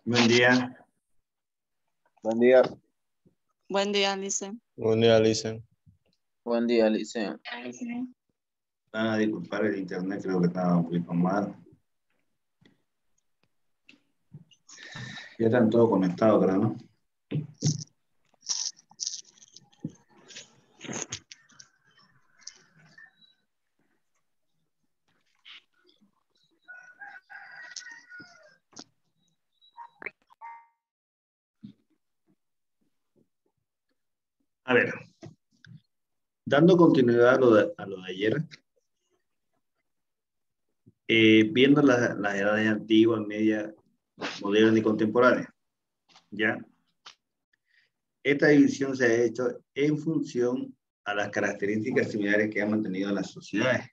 Buen día. Buen día. Buen día, Lice. Buen día, Lice. Buen día, Lice. Ah, disculpar el internet, creo que estaba un poquito mal. Ya están todos conectados, creo, ¿no? A ver, dando continuidad a lo de ayer, viendo las edades antiguas, media, moderna y contemporánea, ¿ya? Esta división se ha hecho en función a las características similares que han mantenido las sociedades.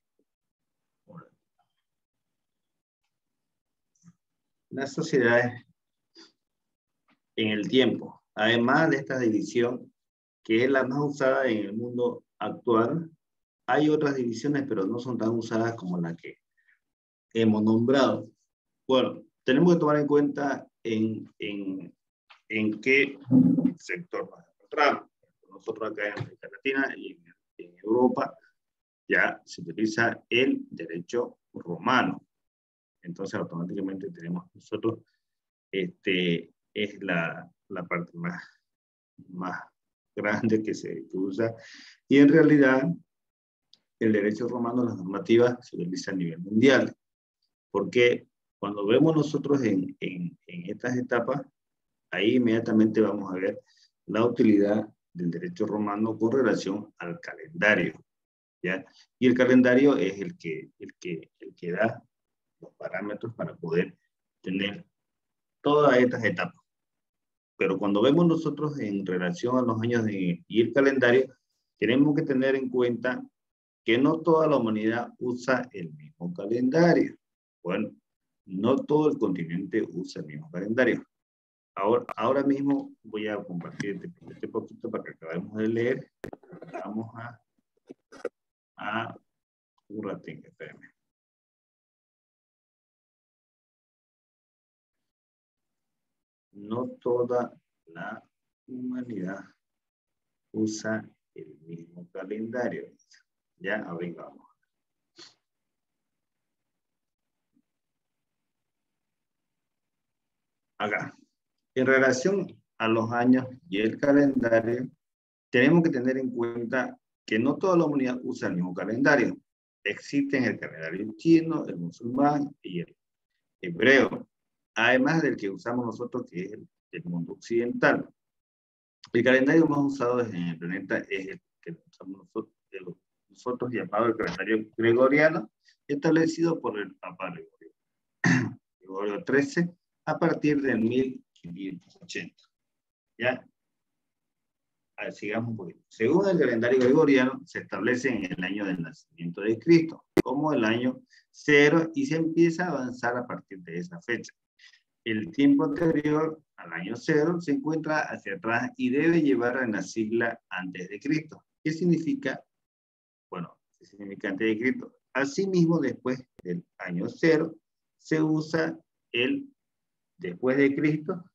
Las sociedades en el tiempo. Además de esta división, que es la más usada en el mundo actual, hay otras divisiones, pero no son tan usadas como la que hemos nombrado. Bueno, tenemos que tomar en cuenta en qué sector nos encontramos. Nosotros acá en América Latina y en Europa ya se utiliza el derecho romano. Entonces automáticamente tenemos nosotros, es la parte más grande que se usa. Y en realidad el derecho romano, las normativas se utiliza a nivel mundial. Porque cuando vemos nosotros en estas etapas, ahí inmediatamente vamos a ver la utilidad del derecho romano con relación al calendario, ¿ya? Y el calendario es el que da los parámetros para poder tener todas estas etapas. Pero cuando vemos nosotros en relación a los años y el calendario, tenemos que tener en cuenta que no toda la humanidad usa el mismo calendario. Bueno, no todo el continente usa el mismo calendario. Ahora mismo voy a compartir este poquito para que acabemos de leer. Vamos a un ratito, espérenme. No toda la humanidad usa el mismo calendario. Ya, ahorita vamos. Acá. En relación a los años y el calendario, tenemos que tener en cuenta que no toda la humanidad usa el mismo calendario. Existen el calendario chino, el musulmán y el hebreo, además del que usamos nosotros, que es el mundo occidental. El calendario más usado en el planeta es el que usamos nosotros llamado el calendario gregoriano, establecido por el Papa Gregorio XIII a partir del 1580. ¿Ya? A ver, sigamos un poquito. Según el calendario gregoriano, se establece en el año del nacimiento de Cristo, como el año 0, y se empieza a avanzar a partir de esa fecha. El tiempo anterior al año 0 se encuentra hacia atrás y debe llevar a la sigla antes de Cristo. ¿Qué significa? Bueno, ¿qué significa antes de Cristo? Asimismo, después del año 0, se usa el después de Cristo.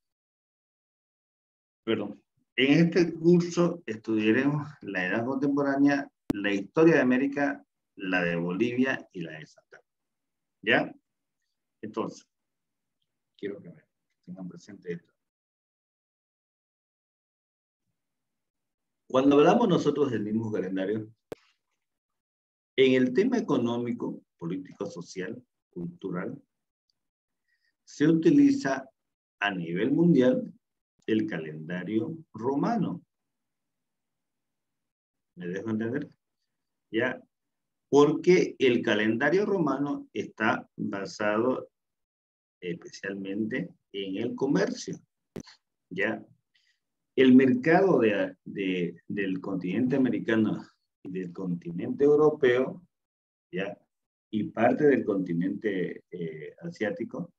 Perdón. En este curso estudiaremos la edad contemporánea, la historia de América, la de Bolivia y la de Santa Cruz. ¿Ya? Entonces, quiero que me tengan presente esto. Cuando hablamos nosotros del mismo calendario, en el tema económico, político, social, cultural, se utiliza a nivel mundial el calendario romano. ¿Me dejo entender? ¿Ya? Porque el calendario romano está basado especialmente en el comercio. ¿Ya? El mercado del continente americano y del continente europeo, ¿ya? Y parte del continente asiático,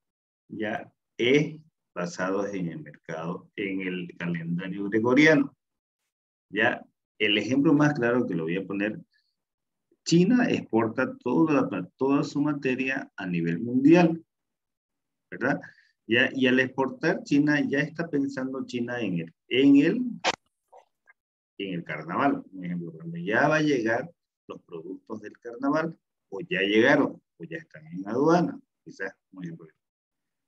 ya es basado en el mercado, en el calendario gregoriano. ¿Ya? El ejemplo más claro que lo voy a poner, China exporta toda su materia a nivel mundial, ¿verdad? ¿Ya? Y al exportar, China ya está pensando China en el carnaval. Por ejemplo, cuando ya va a llegar los productos del carnaval, o ya llegaron, o ya están en aduana, quizás, por ejemplo.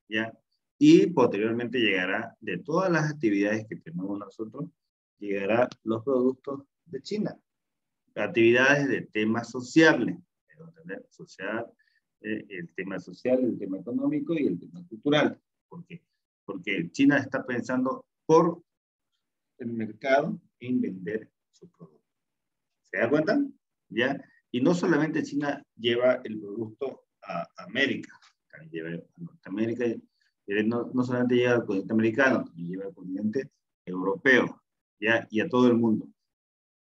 ¿Ya? Y posteriormente llegará, de todas las actividades que tenemos nosotros, llegará los productos de China. Actividades de temas sociables, social, el tema social, el tema económico y el tema cultural. ¿Por qué? Porque China está pensando por el mercado en vender sus productos. ¿Se da cuenta? ¿Ya? Y no solamente China lleva el producto a América, también lleva a Norteamérica, no solamente llega al continente americano, también lleva al continente europeo, ¿ya? Y a todo el mundo,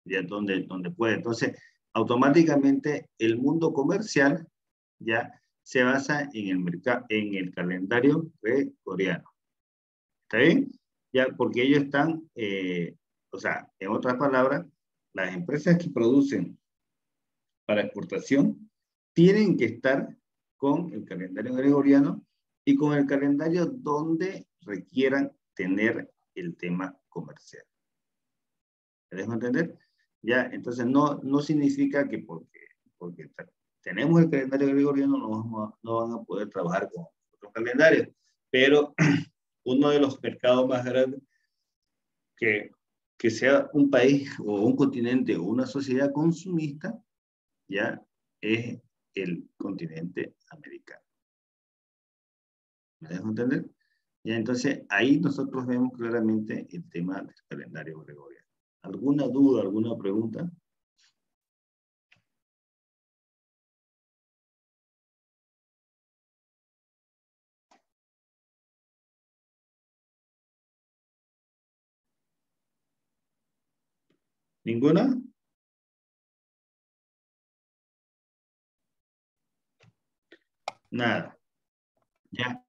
ya donde puede. Entonces, automáticamente el mundo comercial ya se basa en el calendario gregoriano. ¿Está bien? ya, porque ellos están, o sea, en otras palabras, las empresas que producen para exportación tienen que estar con el calendario gregoriano y con el calendario donde requieran tener el tema comercial. ¿Me dejo entender? Ya, entonces no significa que porque tenemos el calendario gregoriano no van a poder trabajar con otros calendarios, pero uno de los mercados más grandes que sea un país o un continente o una sociedad consumista, ya es el continente americano. ¿Me dejo entender? Ya, entonces ahí nosotros vemos claramente el tema del calendario gregoriano. ¿Alguna duda, alguna pregunta? ¿Ninguna? Nada. Ya.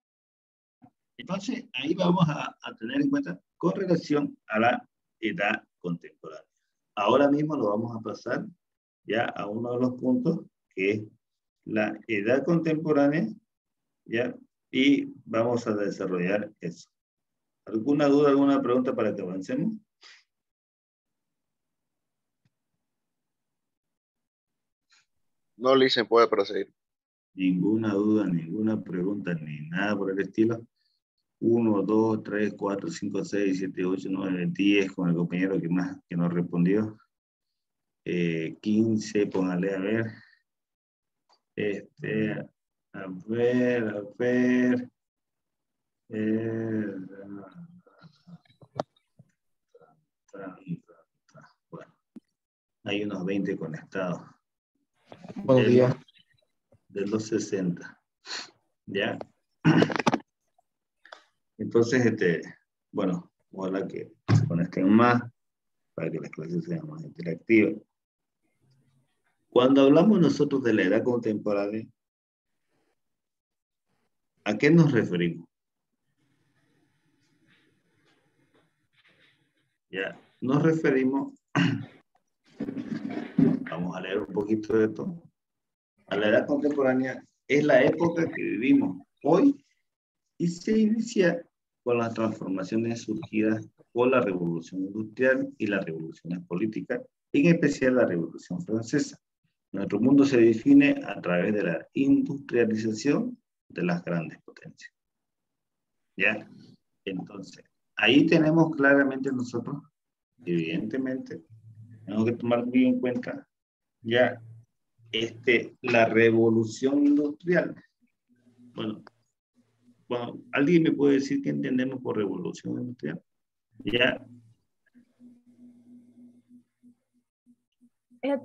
Entonces, ahí vamos a tener en cuenta con relación a la edad contemporánea. Ahora mismo lo vamos a pasar ya a uno de los puntos que es la edad contemporánea, ya, y vamos a desarrollar eso. ¿Alguna duda, alguna pregunta para que avancemos? No, Licen, puede proseguir. Ninguna duda, ninguna pregunta, ni nada por el estilo. 1, 2, 3, 4, 5, 6, 7, 8, 9, 10 con el compañero que nos respondió. 15, póngale a ver. A ver. Bueno, hay unos 20 conectados. Buenos días. De los 60. ¿Ya? Entonces, bueno, ojalá que se conecten más para que las clases sean más interactivas. Cuando hablamos nosotros de la edad contemporánea, ¿a qué nos referimos? Ya, nos referimos, vamos a leer un poquito de esto, a la edad contemporánea es la época que vivimos hoy y se inicia con las transformaciones surgidas por la Revolución Industrial y las revoluciones políticas, en especial la Revolución Francesa. Nuestro mundo se define a través de la industrialización de las grandes potencias. ¿Ya? Entonces, ahí tenemos claramente nosotros, evidentemente, tenemos que tomar muy en cuenta ya la revolución industrial. Bueno, ¿alguien me puede decir qué entendemos por revolución industrial? Ya. El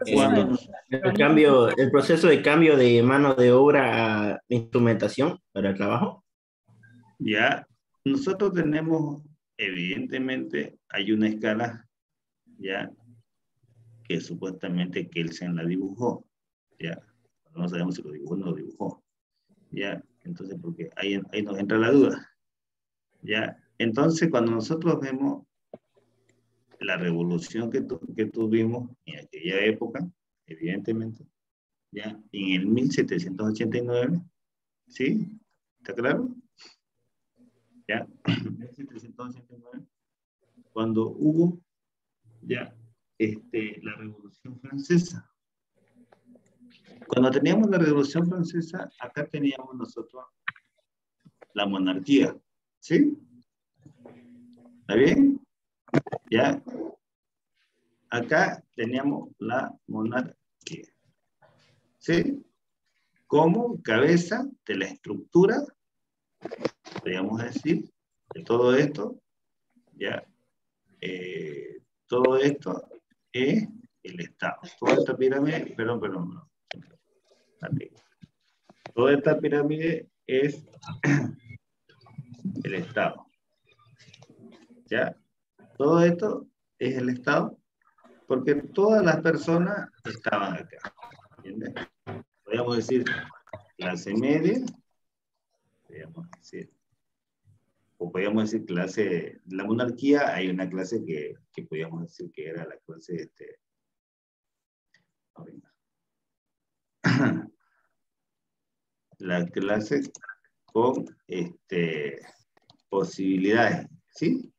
proceso de cambio de mano de obra a instrumentación para el trabajo. Ya, nosotros tenemos, evidentemente, hay una escala, ya, que supuestamente Kelsen la dibujó, ya, no sabemos si lo dibujó o no lo dibujó, ya, entonces, porque ahí nos entra la duda, ya, entonces, cuando nosotros vemos la revolución que tuvimos en aquella época, evidentemente, ya, en el 1789, ¿sí? ¿Está claro? Ya, 1789, cuando hubo ya la Revolución Francesa. Cuando teníamos la Revolución Francesa, acá teníamos nosotros la monarquía, ¿sí? ¿Está bien? Ya. Acá teníamos la monarquía, ¿sí? Como cabeza de la estructura, podríamos decir, de todo esto, ya, todo esto es el Estado. Toda esta pirámide, perdón. Toda esta pirámide es el Estado. ¿Ya? Todo esto es el Estado porque todas las personas estaban acá. ¿Entiendes? Podríamos decir clase media, podríamos decir o podríamos decir clase de la monarquía, hay una clase que podríamos decir que era la clase la clase con posibilidades, ¿sí?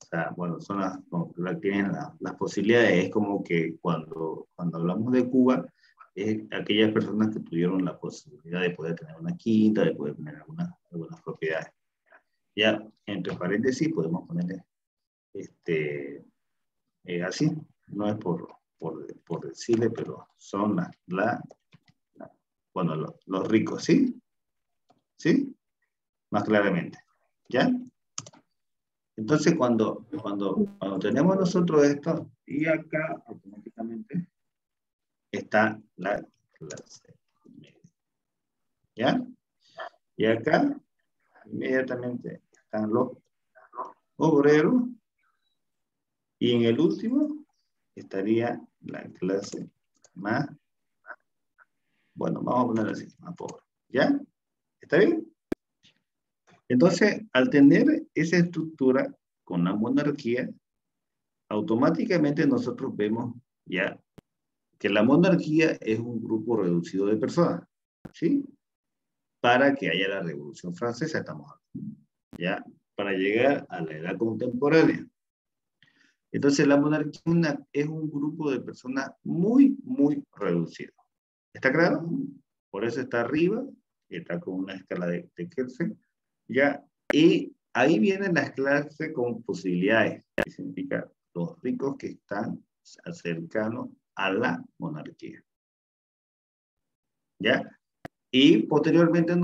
O sea, bueno, son las que tienen las posibilidades. Es como que cuando hablamos de Cuba, es aquellas personas que tuvieron la posibilidad de poder tener una quinta, de poder tener algunas propiedades. Ya, entre paréntesis, podemos ponerle así. No es por decirle, pero son bueno, los ricos, ¿sí? ¿Sí? Más claramente. ¿Ya? Entonces, cuando tenemos nosotros esto, y acá automáticamente está la clase media. ¿Ya? Y acá inmediatamente están los obreros, y en el último estaría la clase más, bueno, vamos a poner así, más pobre. ¿Ya? ¿Está bien? Entonces, al tener esa estructura con la monarquía, automáticamente nosotros vemos ya que la monarquía es un grupo reducido de personas, ¿sí? Para que haya la Revolución Francesa, estamos hablando, ¿ya? Para llegar a la edad contemporánea. Entonces, la monarquía es un grupo de personas muy, muy reducido. ¿Está claro? Por eso está arriba, está con una escala de Kelsen, ¿ya? Y ahí vienen las clases con posibilidades, que significa los ricos que están cercanos a la monarquía. ¿Ya? Y posteriormente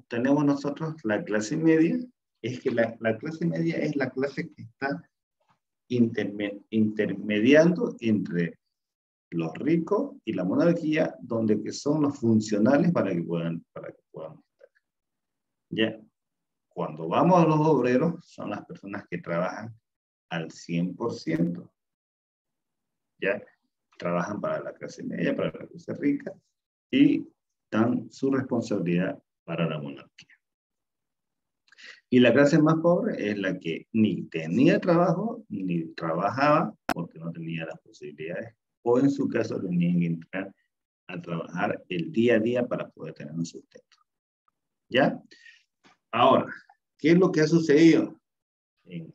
tenemos nosotros la clase media. Es que la clase media es la clase que está intermediando entre los ricos y la monarquía, donde que son los funcionales para que puedan estar. ¿Ya? Cuando vamos a los obreros, son las personas que trabajan al 100%. ¿Ya? Trabajan para la clase media, para la clase rica, y dan su responsabilidad para la monarquía. Y la clase más pobre es la que ni tenía trabajo, ni trabajaba, porque no tenía las posibilidades, o en su caso tenían que entrar a trabajar el día a día para poder tener un sustento. ¿Ya? Ahora, ¿qué es lo que ha sucedido en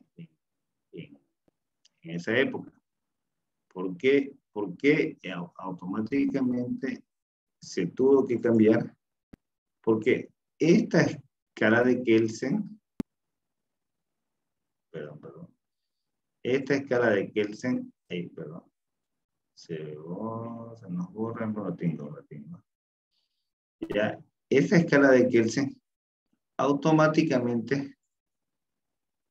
esa época? ¿Por qué automáticamente se tuvo que cambiar? Porque esta escala de Kelsen, esta escala de Kelsen, se nos borra, no lo tengo. Ya, esa escala de Kelsen automáticamente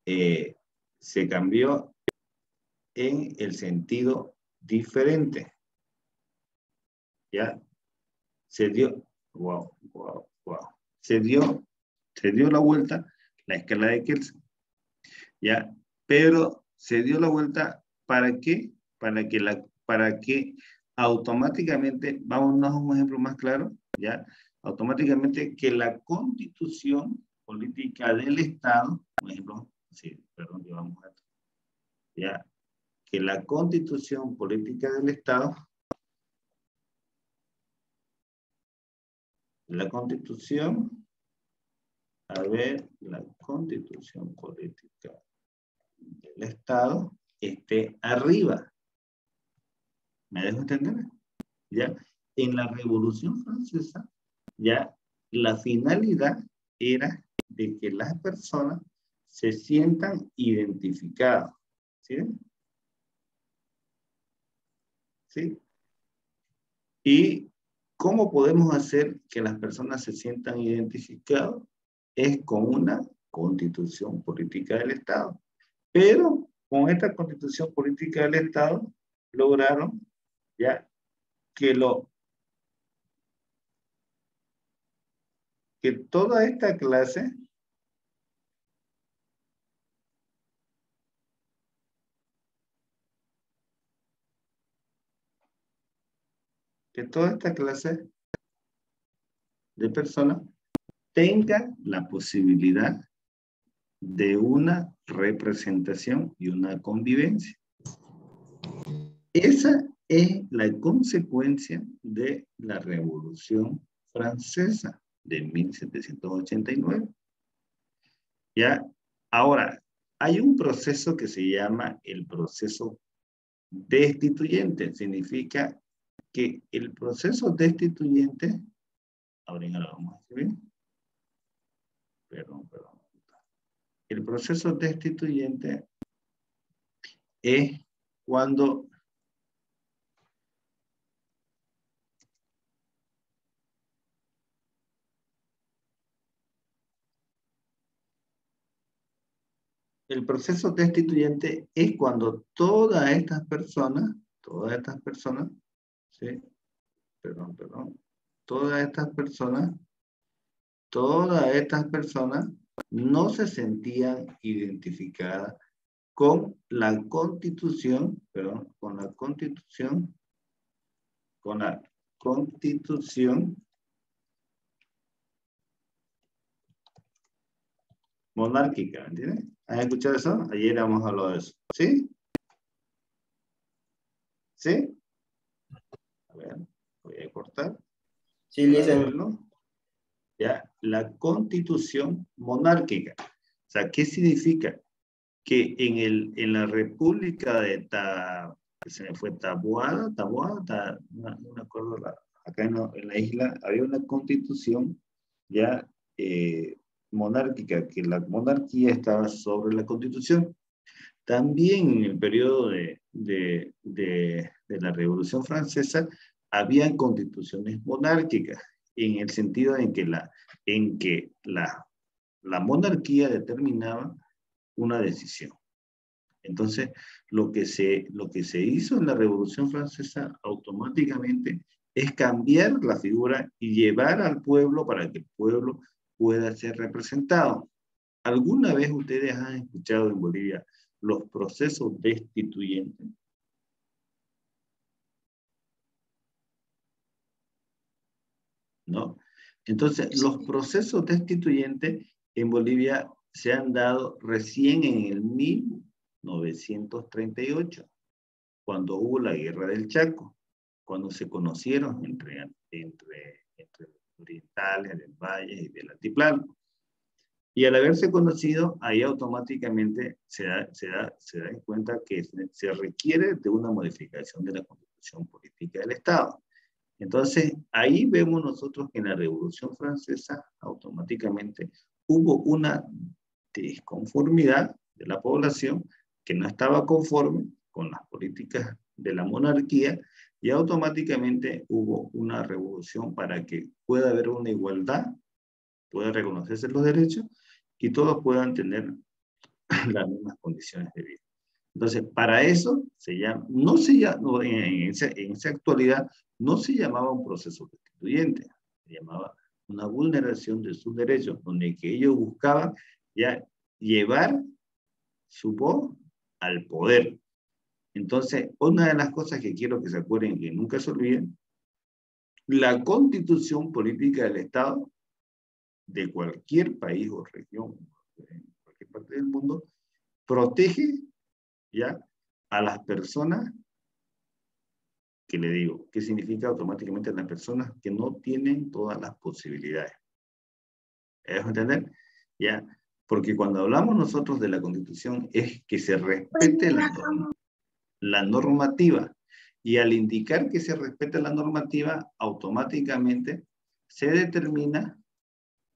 se cambió en el sentido diferente. Ya, se dio, se dio la vuelta la escala de Kelsen. Ya, pero se dio la vuelta, ¿para qué? Para que automáticamente, vámonos a un ejemplo más claro, ya, automáticamente que la constitución política del Estado, por ejemplo, sí, perdón, llevamos esto, ya, que la constitución política del Estado, la constitución política del Estado esté arriba. ¿Me dejo entender? ¿Ya? En la Revolución Francesa, ya la finalidad era de que las personas se sientan identificadas. ¿Sí? ¿Sí? ¿Y cómo podemos hacer que las personas se sientan identificadas? Es con una constitución política del Estado. Pero con esta constitución política del Estado lograron ya que toda esta clase de personas tenga la posibilidad de una representación y una convivencia. Esa es la consecuencia de la Revolución Francesa de 1789. ¿Ya? Ahora, hay un proceso que se llama el proceso destituyente. Significa que el proceso destituyente, ahora lo vamos a escribir. Perdón. El proceso destituyente es cuando el proceso destituyente es cuando todas estas personas, ¿sí? Todas estas personas no se sentían identificadas con la Constitución, monárquica, ¿entiendes? ¿Han escuchado eso? Ayer hemos hablado de eso. ¿Sí? ¿Sí? A ver, voy a cortar. Sí, licenciado. Ya, la Constitución monárquica. O sea, ¿qué significa? Que en la República de se me fue Taboada, no me acuerdo, acá en la isla había una constitución ya monárquica, que la monarquía estaba sobre la constitución. También en el periodo de la Revolución Francesa había constituciones monárquicas, en el sentido en que la monarquía determinaba una decisión. Entonces, lo que se hizo en la Revolución Francesa automáticamente es cambiar la figura y llevar al pueblo para que el pueblo pueda ser representado. ¿Alguna vez ustedes han escuchado en Bolivia los procesos destituyentes? ¿No? Entonces, los procesos destituyentes en Bolivia se han dado recién en el 1938, cuando hubo la Guerra del Chaco, cuando se conocieron entre orientales, del Valle y del Altiplano. Y al haberse conocido, ahí automáticamente se da en cuenta que se requiere de una modificación de la Constitución Política del Estado. Entonces, ahí vemos nosotros que en la Revolución Francesa automáticamente hubo una disconformidad de la población que no estaba conforme con las políticas de la monarquía y automáticamente hubo una revolución para que pueda haber una igualdad, pueda reconocerse los derechos y todos puedan tener las mismas condiciones de vida. Entonces, para eso en esa actualidad no se llamaba un proceso destituyente, se llamaba una vulneración de sus derechos, donde que ellos buscaban ya llevar su voz al poder. Entonces, una de las cosas que quiero que se acuerden, que nunca se olviden, la Constitución Política del Estado de cualquier país o región, en cualquier parte del mundo, protege ya a las personas, que le digo, ¿qué significa automáticamente a las personas que no tienen todas las posibilidades? ¿Es entender? Ya, porque cuando hablamos nosotros de la Constitución es que se respete la normativa, y al indicar que se respete la normativa, automáticamente se determina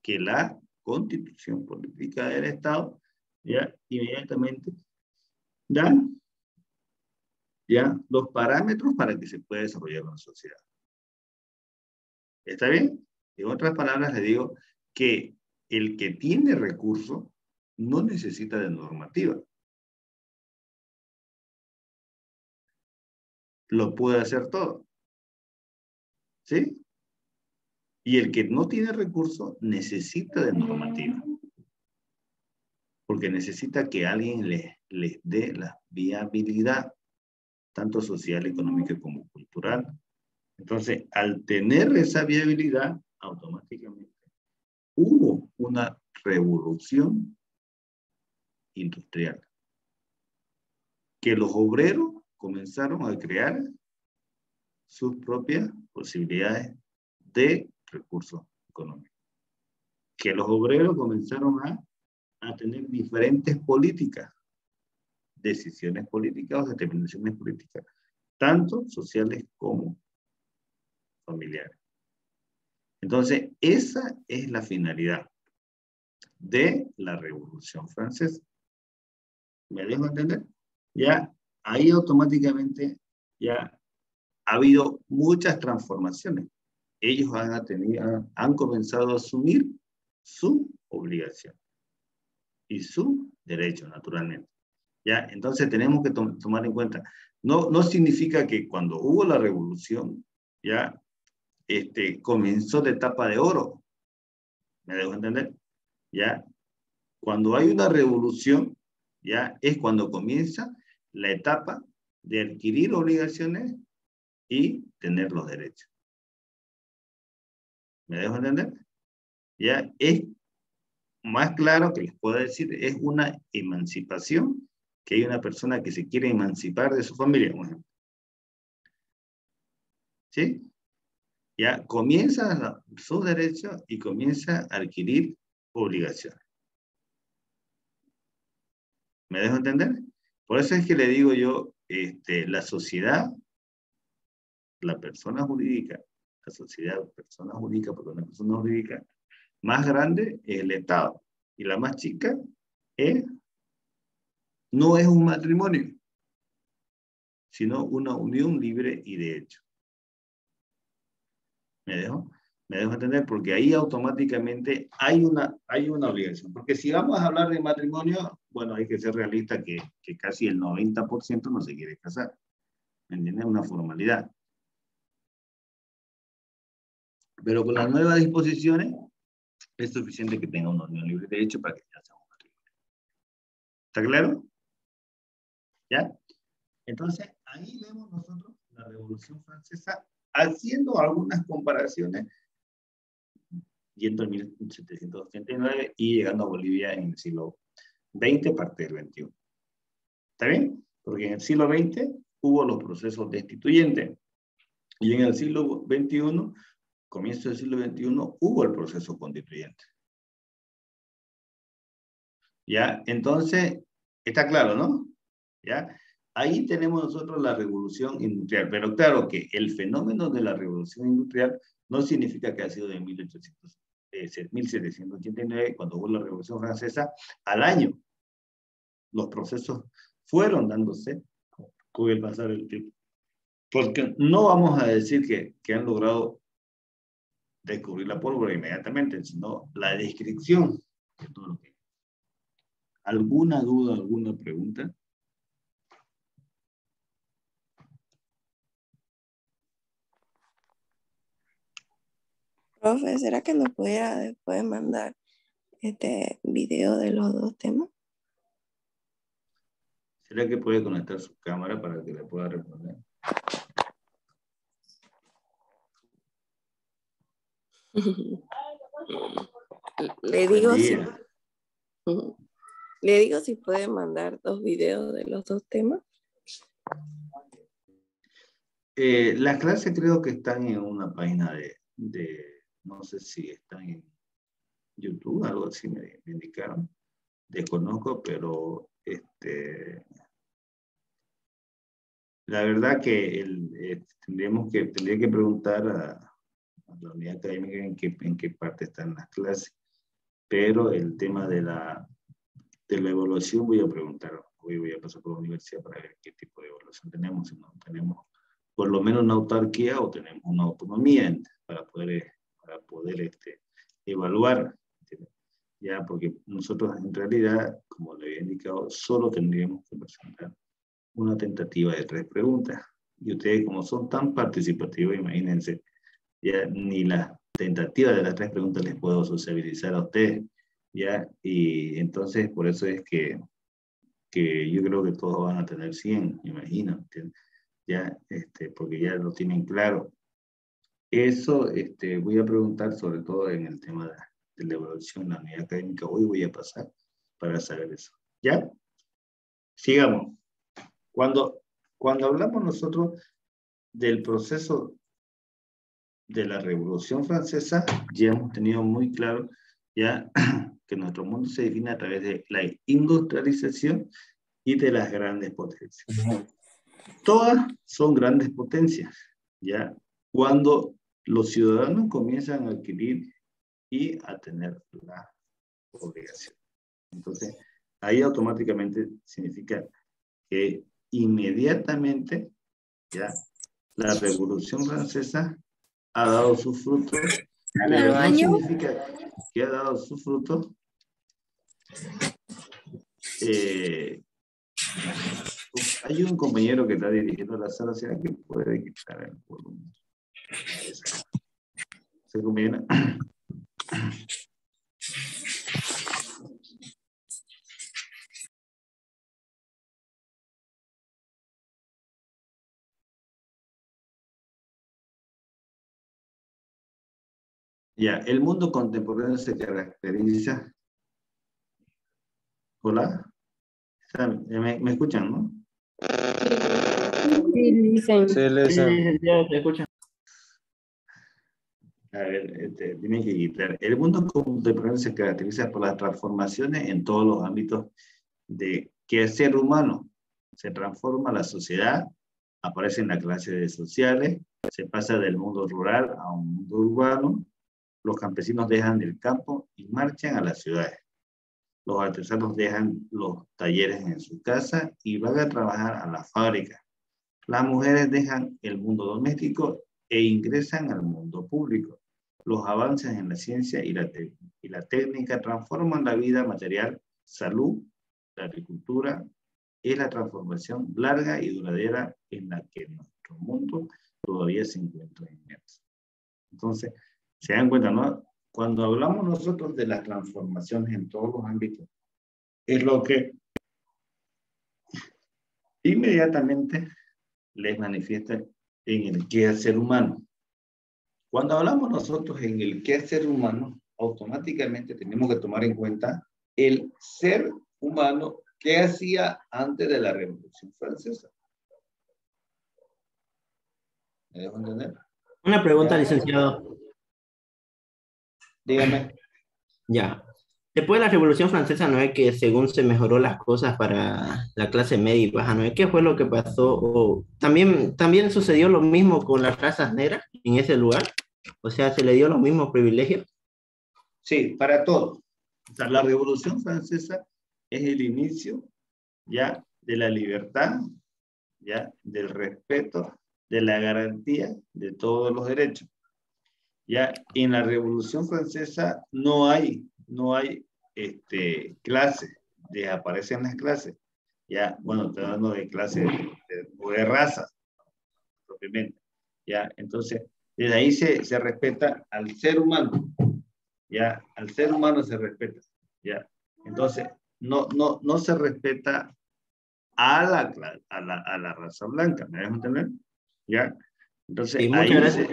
que la Constitución Política del Estado ya inmediatamente da ya los parámetros para que se pueda desarrollar una sociedad. ¿Está bien? En otras palabras, le digo que el que tiene recursos no necesita de normativa. Lo puede hacer todo. ¿Sí? Y el que no tiene recursos necesita de normativa. Porque necesita que alguien les dé la viabilidad, tanto social, económica como cultural. Entonces, al tener esa viabilidad, automáticamente hubo una revolución industrial. Que los obreros comenzaron a crear sus propias posibilidades de recursos económicos. Que los obreros comenzaron a tener diferentes políticas, decisiones políticas o determinaciones políticas, tanto sociales como familiares. Entonces, esa es la finalidad de la Revolución Francesa. ¿Me dejo entender? Ya ahí automáticamente ya ha habido muchas transformaciones. Ellos han comenzado a asumir su obligación y su derecho, naturalmente. ¿Ya? Entonces tenemos que tomar en cuenta. No significa que cuando hubo la revolución, ya comenzó la etapa de oro. ¿Me dejo entender? ¿Ya? Cuando hay una revolución, ya es cuando comienza la etapa de adquirir obligaciones y tener los derechos. ¿Me dejo entender? Ya es más claro que les puedo decir, es una emancipación, que hay una persona que se quiere emancipar de su familia, por ejemplo. ¿Sí? Ya comienza sus derechos y comienza a adquirir obligaciones. ¿Me dejo entender? Por eso es que le digo yo, la sociedad, la persona jurídica, la sociedad, persona jurídica, porque una persona jurídica más grande es el Estado, y la más chica no es un matrimonio, sino una unión libre y de hecho. ¿Me dejo entender? Porque ahí automáticamente hay una obligación. Porque si vamos a hablar de matrimonio, bueno, hay que ser realista que casi el 90% no se quiere casar. ¿Me entiendes? Una formalidad. Pero con las nuevas disposiciones, es suficiente que tenga una unión libre de hecho para que ya sea un matrimonio. ¿Está claro? ¿Ya? Entonces, ahí vemos nosotros la Revolución Francesa haciendo algunas comparaciones, yendo en 1789 y llegando a Bolivia en el siglo XX, parte del XXI. ¿Está bien? Porque en el siglo XX hubo los procesos destituyentes y en el siglo XXI, comienzo del siglo XXI, hubo el proceso constituyente. ¿Ya? Entonces, está claro, ¿no? ¿Ya? Ahí tenemos nosotros la revolución industrial, pero claro que el fenómeno de la revolución industrial no significa que ha sido de 1789, cuando hubo la revolución francesa, al año. Los procesos fueron dándose con el pasar del tiempo. Porque no vamos a decir que han logrado descubrir la pólvora inmediatamente, sino la descripción de todo lo que hay. ¿Alguna duda, alguna pregunta? Profe, ¿será que nos pudiera después mandar este video de los dos temas? ¿Será que puede conectar su cámara para que le pueda responder? Le digo si puede mandar dos videos de los dos temas. Las clases creo que están en una página no sé si están en YouTube, algo así me indicaron. Desconozco, pero la verdad que tendría que preguntar a la unidad académica en qué parte están las clases, pero el tema de la evaluación voy a preguntar, hoy voy a pasar por la universidad para ver qué tipo de evaluación tenemos, si no tenemos por lo menos una autarquía o tenemos una autonomía para poder evaluar, ya, porque nosotros en realidad, como le había indicado, solo tendríamos que presentar una tentativa de 3 preguntas. Y ustedes, como son tan participativos, imagínense, ya ni la tentativa de las 3 preguntas les puedo sociabilizar a ustedes, ya, y entonces por eso es que yo creo que todos van a tener 100, me imagino, ¿entiendes? Ya, porque ya lo tienen claro. Eso voy a preguntar sobre todo en el tema de la evaluación, la unidad académica, hoy voy a pasar para saber eso. ¿Ya? Sigamos. Cuando hablamos nosotros del proceso de la Revolución Francesa, ya hemos tenido muy claro ya que nuestro mundo se define a través de la industrialización y de las grandes potencias. Todas son grandes potencias, ¿ya? Cuando los ciudadanos comienzan a adquirir y a tener la obligación. Entonces, ahí automáticamente significa que inmediatamente, ¿ya? La Revolución Francesa ha dado sus frutos, pero no significa que ha dado sus frutos hay un compañero que está dirigiendo la sala, ¿será que puede quitar el volumen? ¿Se compañera? Ya, el mundo contemporáneo se caracteriza. Hola, ¿me escuchan, no? Sí, dicen. Sí, listen. Ya te escuchan. A ver, tienen que quitar. El mundo contemporáneo se caracteriza por las transformaciones en todos los ámbitos de quehacer humano. Se transforma la sociedad, aparecen las clases sociales, se pasa del mundo rural a un mundo urbano, los campesinos dejan el campo y marchan a las ciudades. Los artesanos dejan los talleres en su casa y van a trabajar a la fábrica. Las mujeres dejan el mundo doméstico e ingresan al mundo público. Los avances en la ciencia y la técnica transforman la vida material, salud, la agricultura. Es la transformación larga y duradera en la que nuestro mundo todavía se encuentra inmerso. Entonces, se dan cuenta, ¿no? Cuando hablamos nosotros de las transformaciones en todos los ámbitos, es lo que inmediatamente les manifiesta en el quehacer humano. Cuando hablamos nosotros en el quehacer humano, automáticamente tenemos que tomar en cuenta el ser humano que hacía antes de la Revolución Francesa. ¿Me dejo entender? Una pregunta, Ya. licenciado. Dígame. Ya. Después de la Revolución Francesa, ¿no es que según se mejoró las cosas para la clase media y baja, ¿no es qué fue lo que pasó? O también sucedió lo mismo con las razas negras en ese lugar. O sea, se le dio los mismos privilegios. Sí, para todos. O sea, la Revolución Francesa es el inicio ya de la libertad, ya del respeto, de la garantía de todos los derechos. Ya en la Revolución Francesa no hay clases, desaparecen las clases. Ya, bueno, estoy hablando de clases o de raza, propiamente. Ya, entonces, desde ahí se respeta al ser humano. Ya, al ser humano se respeta. Ya, entonces, no se respeta a la raza blanca, ¿me dejo entender? Ya, entonces Sí, muchas ahí gracias.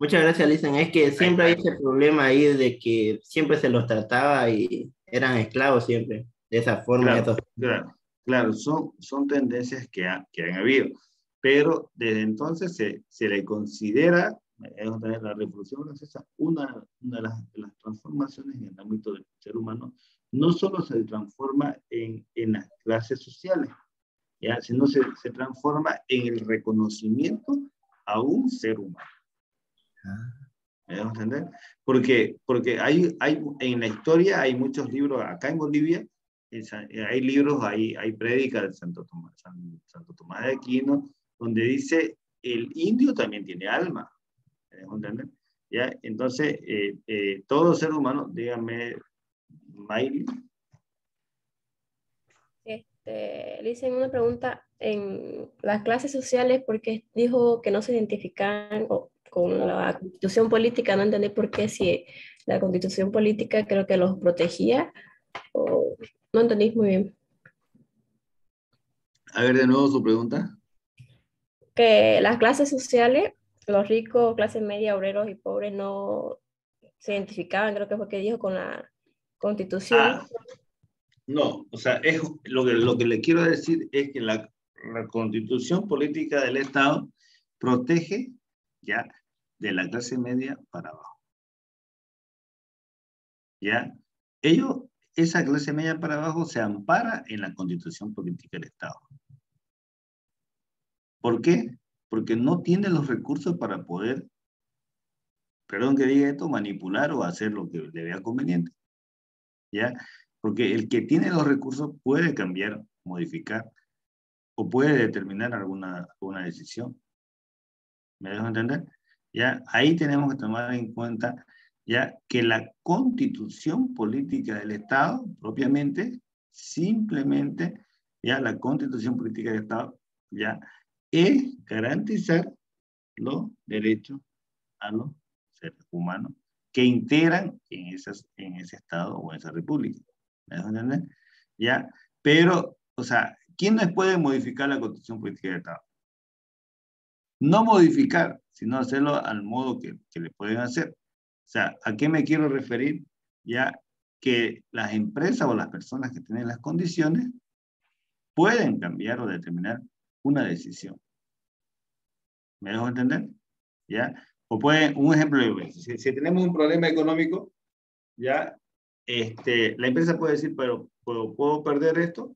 Muchas gracias, Listen. Es que siempre hay ese problema ahí de que siempre se los trataba y eran esclavos siempre, de esa forma. claro, claro, son tendencias que han habido, pero desde entonces se le considera, la Revolución Francesa, una de las transformaciones en el ámbito del ser humano. No solo se transforma en las clases sociales, ¿ya? Sino se transforma en el reconocimiento a un ser humano. ¿Me dejo entender? Porque en la historia hay muchos libros, acá en Bolivia, hay libros, hay prédicas de Santo Tomás de Aquino, donde dice, el indio también tiene alma. ¿Me dejo entender? ¿Ya? Entonces, todo ser humano, dígame, Mayli. Le hice una pregunta en las clases sociales porque dijo que no se identifican con la constitución política. No entendí por qué, si la constitución política creo que los protegía, o no entendí muy bien. A ver de nuevo su pregunta. Que las clases sociales, los ricos, clase media, obreros y pobres, no se identificaban, creo que fue que dijo, con la constitución. No, o sea, es, lo que le quiero decir es que la constitución política del Estado protege ya de la clase media para abajo. ¿Ya? Esa clase media para abajo se ampara en la constitución política del Estado. ¿Por qué? Porque no tiene los recursos para poder, perdón que diga esto, manipular o hacer lo que le vea conveniente. ¿Ya? Porque el que tiene los recursos puede cambiar, modificar o puede determinar alguna decisión. ¿Me dejo entender? ¿Ya? Ahí tenemos que tomar en cuenta ya que la constitución política del Estado, propiamente, simplemente, ya la constitución política del Estado, ya es garantizar los derechos a los seres humanos que integran en ese Estado o en esa república. ¿Me dejo entender? ¿Ya? Pero, o sea, ¿quién nos puede modificar la constitución política del Estado? No modificar, sino hacerlo al modo que le pueden hacer. O sea, ¿a qué me quiero referir? Ya que las empresas o las personas que tienen las condiciones pueden cambiar o determinar una decisión. ¿Me dejo entender? ¿Ya? O pueden, un ejemplo, si tenemos un problema económico, ya, la empresa puede decir, pero puedo perder esto,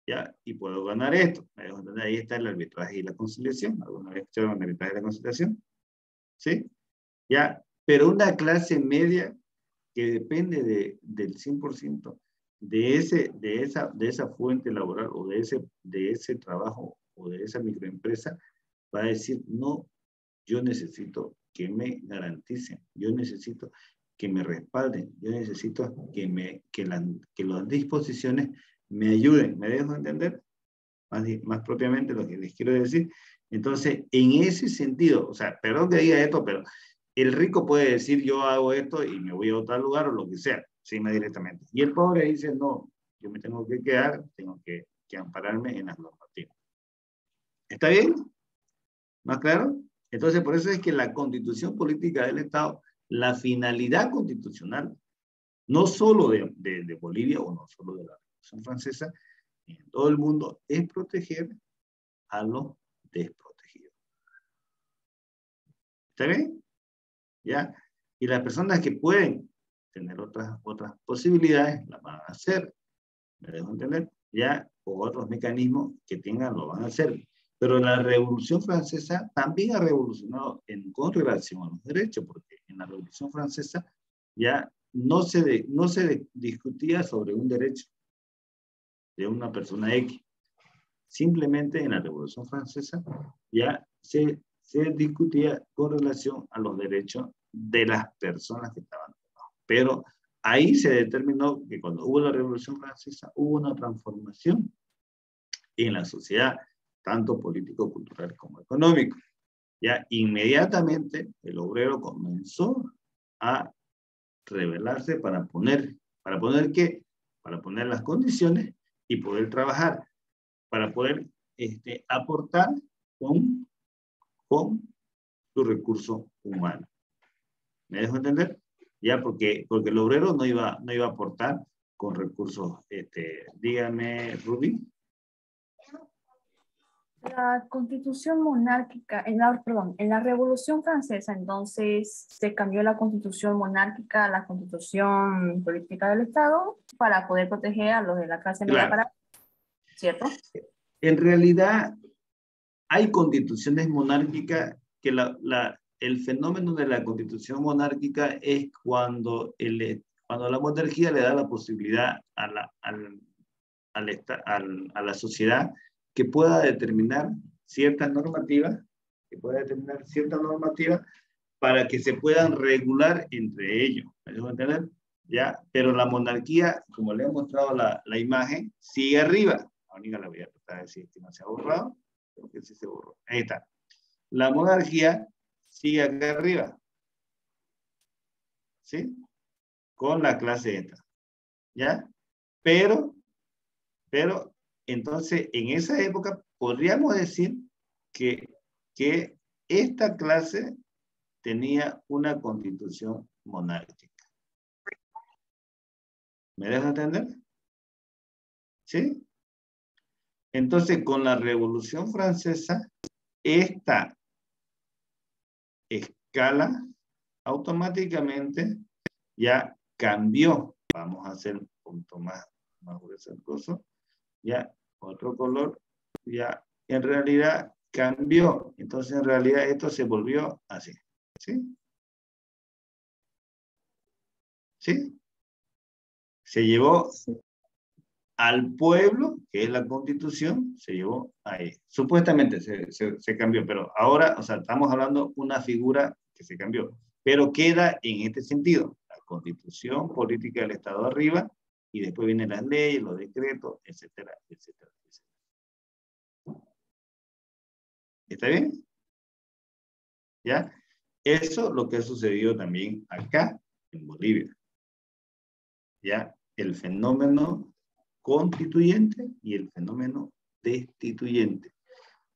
ya, y puedo ganar esto. ¿Me dejo entender? Ahí está el arbitraje y la conciliación. ¿Alguna vez escucharon el arbitraje y la conciliación? ¿Sí? Ya, pero una clase media que depende del 100% de esa fuente laboral o de ese trabajo o de esa microempresa, va a decir, no, yo necesito que me garanticen, yo necesito que me respalden, yo necesito que las disposiciones me ayuden. ¿Me dejo entender? Más propiamente lo que les quiero decir. Entonces, en ese sentido, o sea, perdón que diga esto, pero el rico puede decir, yo hago esto y me voy a otro lugar o lo que sea, sin directamente. Y el pobre dice, no, yo me tengo que quedar, tengo que ampararme en las normativas. ¿Está bien? ¿Más claro? Entonces, por eso es que la constitución política del Estado, la finalidad constitucional, no solo de Bolivia o no solo de la Revolución Francesa, en todo el mundo, es proteger a los desprotegidos. ¿Está bien? ¿Ya? Y las personas que pueden tener otras posibilidades, las van a hacer. ¿Me dejo entender? ¿Ya? O otros mecanismos que tengan, lo van a hacer. Pero la Revolución Francesa también ha revolucionado con relación a los derechos, porque en la Revolución Francesa ya no se discutía sobre un derecho de una persona X. Simplemente en la Revolución Francesa ya se discutía con relación a los derechos de las personas que estaban abajo. Pero ahí se determinó que cuando hubo la Revolución Francesa hubo una transformación en la sociedad, tanto político, cultural como económico. Ya inmediatamente el obrero comenzó a rebelarse para poner ¿qué? Para poner las condiciones y poder trabajar, para poder aportar con su recurso humano. ¿Me dejo entender? Ya, porque el obrero no iba a aportar con recursos, dígame, Ruby. La constitución monárquica, en la Revolución Francesa, entonces se cambió la constitución monárquica a la constitución política del Estado para poder proteger a los de la clase media para, ¿cierto? En realidad, hay constituciones monárquicas que el fenómeno de la constitución monárquica es cuando la monarquía le da la posibilidad a la sociedad que pueda determinar ciertas normativas, para que se puedan regular entre ellos. ¿Me dejo entender? ¿Ya? Pero la monarquía, como le he mostrado la imagen, sigue arriba. Ahorita la voy a tratar de decir que no se ha borrado, creo que sí se borró. Ahí está. La monarquía sigue acá arriba. ¿Sí? Con la clase esta. ¿Ya? Pero, entonces, en esa época, podríamos decir que esta clase tenía una constitución monárquica. ¿Me dejo entender? ¿Sí? Entonces, con la Revolución Francesa, esta escala automáticamente ya cambió. Vamos a hacer un punto más grueso el coso. Ya, otro color, ya, en realidad cambió. Entonces, en realidad, esto se volvió así. ¿Sí? ¿Sí? Se llevó al pueblo, que es la Constitución, se llevó ahí. Supuestamente se cambió, pero ahora, o sea, estamos hablando de una figura que se cambió, pero queda en este sentido. La Constitución política del Estado arriba, y después vienen las leyes, los decretos, etcétera, etcétera, etcétera. ¿Está bien? ¿Ya? Eso es lo que ha sucedido también acá en Bolivia. ¿Ya? El fenómeno constituyente y el fenómeno destituyente.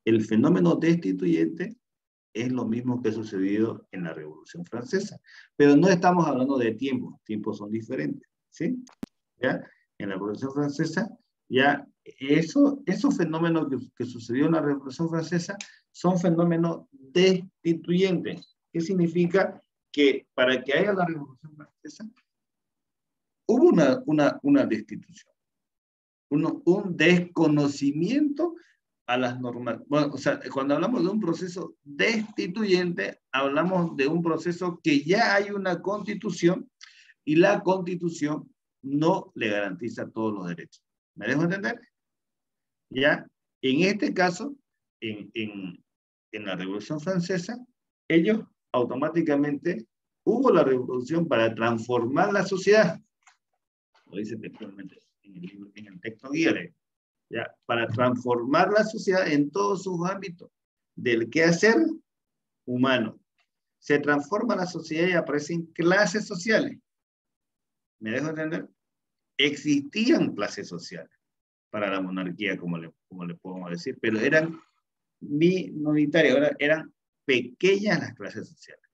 El fenómeno destituyente es lo mismo que ha sucedido en la Revolución Francesa, pero no estamos hablando de tiempos son diferentes, ¿sí? ¿Ya? En la Revolución Francesa, ya esos fenómenos que sucedió en la Revolución Francesa son fenómenos destituyentes. ¿Qué significa? Que para que haya la Revolución Francesa, hubo una destitución. Un desconocimiento a las normas. Bueno, o sea, cuando hablamos de un proceso destituyente, hablamos de un proceso que ya hay una constitución y la constitución no le garantiza todos los derechos. ¿Me dejo entender? Ya, en este caso, en la Revolución Francesa, ellos automáticamente hubo la revolución para transformar la sociedad. Lo dice textualmente en el texto guía, ¿ya? Para transformar la sociedad en todos sus ámbitos, del quehacer humano. Se transforma la sociedad y aparecen clases sociales. ¿Me dejo entender? Existían clases sociales para la monarquía, como le podemos decir, pero eran minoritarias, eran pequeñas las clases sociales.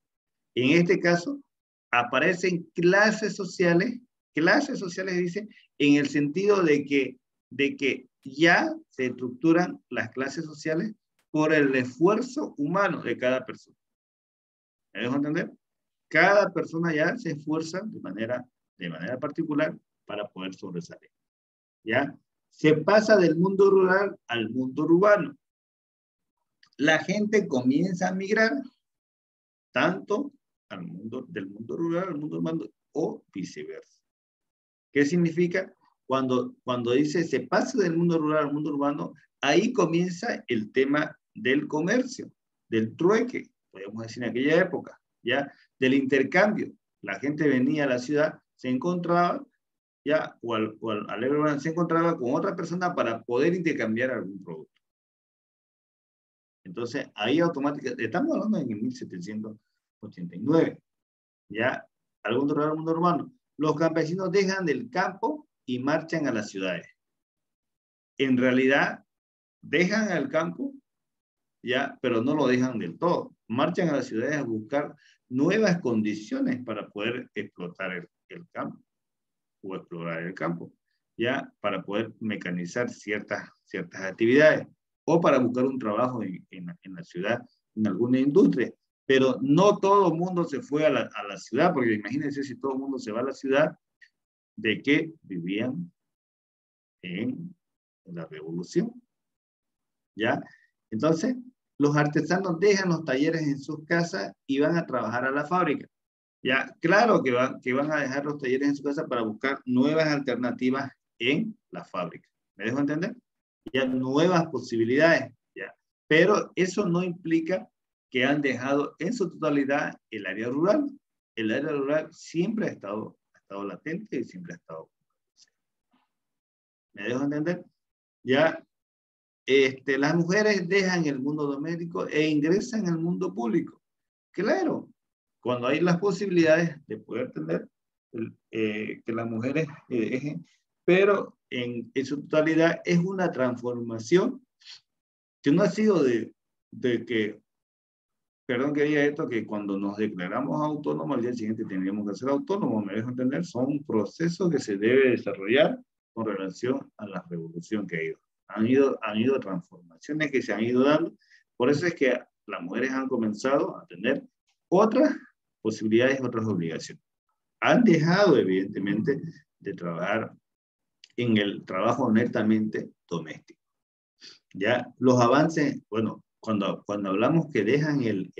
En este caso, aparecen clases sociales dice, en el sentido de que ya se estructuran las clases sociales por el esfuerzo humano de cada persona. ¿Me dejo entender? Cada persona ya se esfuerza de manera particular para poder sobresalir. ¿Ya? Se pasa del mundo rural al mundo urbano. La gente comienza a migrar tanto del mundo rural al mundo urbano o viceversa. ¿Qué significa? Cuando dice se pasa del mundo rural al mundo urbano, ahí comienza el tema del comercio, del trueque, podemos decir en aquella época, ¿ya? Del intercambio. La gente venía a la ciudad, se encontraba, ¿ya? Se encontraba con otra persona para poder intercambiar algún producto. Entonces, ahí automáticamente, estamos hablando en 1789, ¿ya? Al mundo rural, al mundo urbano. Los campesinos dejan del campo y marchan a las ciudades. En realidad, dejan el campo, ya, pero no lo dejan del todo. Marchan a las ciudades a buscar nuevas condiciones para poder explotar el campo o explorar el campo, ya, para poder mecanizar ciertas actividades o para buscar un trabajo en la ciudad, en alguna industria. Pero no todo el mundo se fue a la ciudad, porque imagínense si todo el mundo se va a la ciudad, ¿de qué vivían en la revolución? ¿Ya? Entonces, los artesanos dejan los talleres en sus casas y van a trabajar a la fábrica. Ya, claro que van a dejar los talleres en su casa para buscar nuevas alternativas en la fábrica. ¿Me dejo entender? Ya, nuevas posibilidades. ¿Ya? Pero eso no implica que han dejado en su totalidad el área rural. El área rural siempre ha estado latente y siempre ha estado. ¿Me dejo entender? Ya, las mujeres dejan el mundo doméstico e ingresan al mundo público. Claro, cuando hay las posibilidades de poder tener que las mujeres dejen, pero en su totalidad es una transformación que no ha sido de que, perdón que diga esto, que cuando nos declaramos autónomos al día siguiente tendríamos que ser autónomos, me dejo entender, son procesos que se debe desarrollar con relación a la revolución que han ido transformaciones que se han ido dando. Por eso es que las mujeres han comenzado a tener otras posibilidades, otras obligaciones. Han dejado, evidentemente, de trabajar en el trabajo netamente doméstico. Ya los avances, bueno, cuando hablamos que dejan el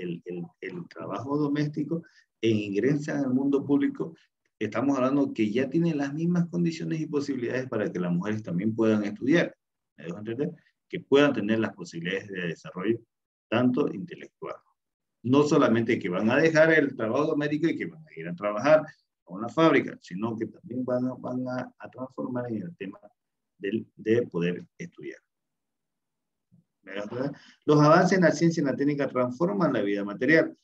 trabajo doméstico e ingresan al mundo público, estamos hablando que ya tienen las mismas condiciones y posibilidades para que las mujeres también puedan estudiar. ¿Me dejo entender? Que puedan tener las posibilidades de desarrollo, tanto intelectual. No solamente que van a dejar el trabajo doméstico y que van a ir a trabajar a una fábrica, sino que también van a transformar en el tema de poder estudiar. Los avances en la ciencia y en la técnica transforman la vida material.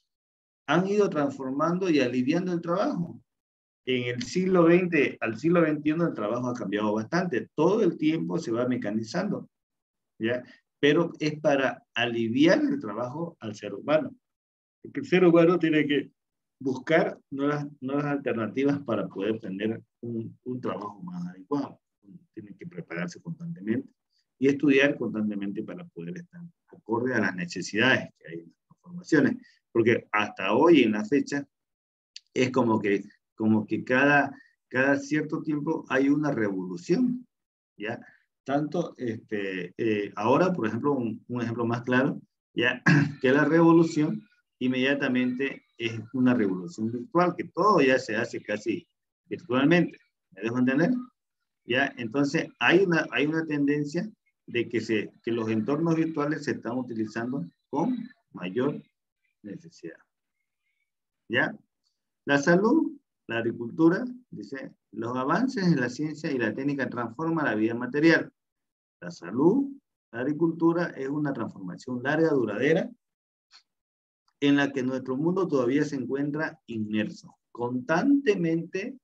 Han ido transformando y aliviando el trabajo. En el siglo XX al siglo XXI el trabajo ha cambiado bastante. Todo el tiempo se va mecanizando, ¿ya? Pero es para aliviar el trabajo al ser humano. Porque el ser humano tiene que buscar nuevas alternativas para poder tener un trabajo más adecuado. Tiene que prepararse constantemente y estudiar constantemente para poder estar acorde a las necesidades que hay en las transformaciones. Porque hasta hoy en la fecha es como que cada cierto tiempo hay una revolución, ¿ya? Tanto, ahora, por ejemplo, un ejemplo más claro, ¿ya? Que la revolución inmediatamente es una revolución virtual, que todo ya se hace casi virtualmente. ¿Me dejo entender? ¿Ya? Entonces, hay una tendencia de que los entornos virtuales se están utilizando con mayor necesidad. ¿Ya? La salud, la agricultura, dice, los avances en la ciencia y la técnica transforman la vida material. La salud, la agricultura es una transformación larga, duradera, en la que nuestro mundo todavía se encuentra inmerso. Constantemente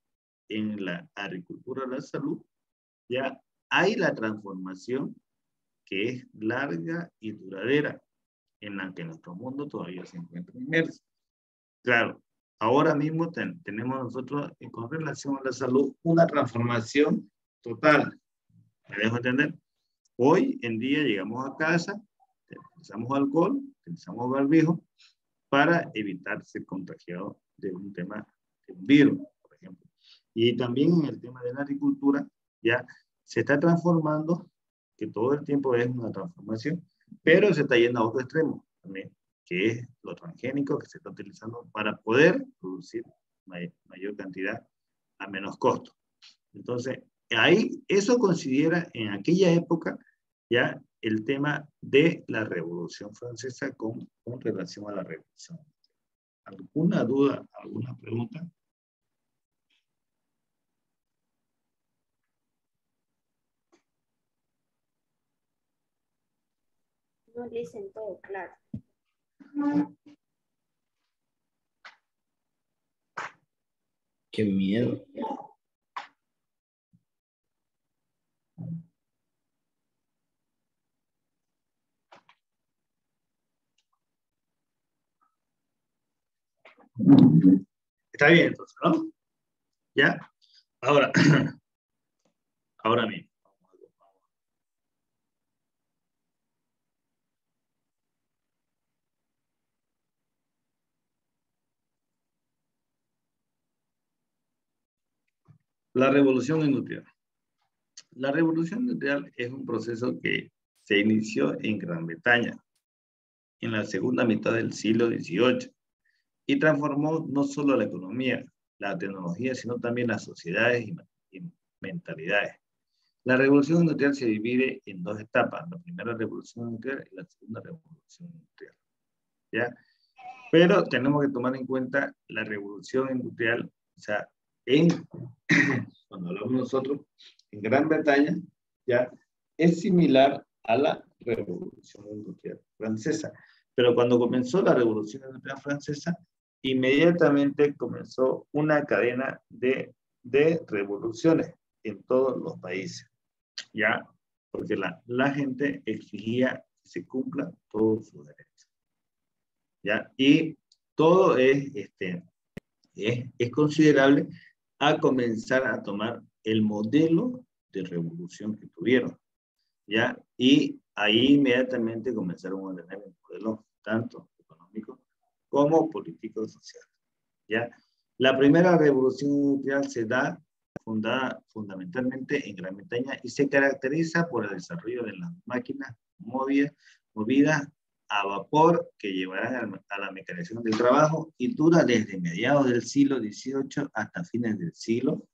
en la agricultura, la salud, ya hay la transformación que es larga y duradera, en la que nuestro mundo todavía se encuentra inmerso. Claro, ahora mismo tenemos nosotros, con relación a la salud, una transformación total. ¿Me dejo entender? Hoy en día llegamos a casa, utilizamos alcohol, utilizamos barbijo, para evitar ser contagiado de un tema, de un virus, por ejemplo. Y también en el tema de la agricultura, ya se está transformando, que todo el tiempo es una transformación, pero se está yendo a otro extremo también, que es lo transgénico que se está utilizando para poder producir mayor cantidad a menos costo. Entonces, ahí eso considera en aquella época ya el tema de la Revolución Francesa con relación a la Revolución. ¿Alguna duda, alguna pregunta? No dicen todo claro. Qué miedo. Está bien, entonces, ¿no? ¿Ya? Ahora, ahora mismo. La revolución industrial. La revolución industrial es un proceso que se inició en Gran Bretaña en la segunda mitad del siglo XVIII y transformó no solo la economía, la tecnología, sino también las sociedades y mentalidades. La revolución industrial se divide en dos etapas, la primera revolución industrial y la segunda revolución industrial. ¿Ya? Pero tenemos que tomar en cuenta la revolución industrial, o sea, cuando hablamos nosotros, en Gran Bretaña, ya es similar a la revolución industrial francesa. Pero cuando comenzó la revolución industrial francesa, inmediatamente comenzó una cadena de revoluciones en todos los países, ¿ya? Porque la gente exigía que se cumplan todos sus derechos, ¿ya? Y todo es considerable a comenzar a tomar el modelo de revolución que tuvieron, ¿ya? Y ahí inmediatamente comenzaron a tener un modelo tanto económico como político social, ¿ya? La primera revolución industrial se da fundada fundamentalmente en Gran Bretaña y se caracteriza por el desarrollo de las máquinas movidas a vapor que llevarán a la mecanización del trabajo y dura desde mediados del siglo XVIII hasta fines del siglo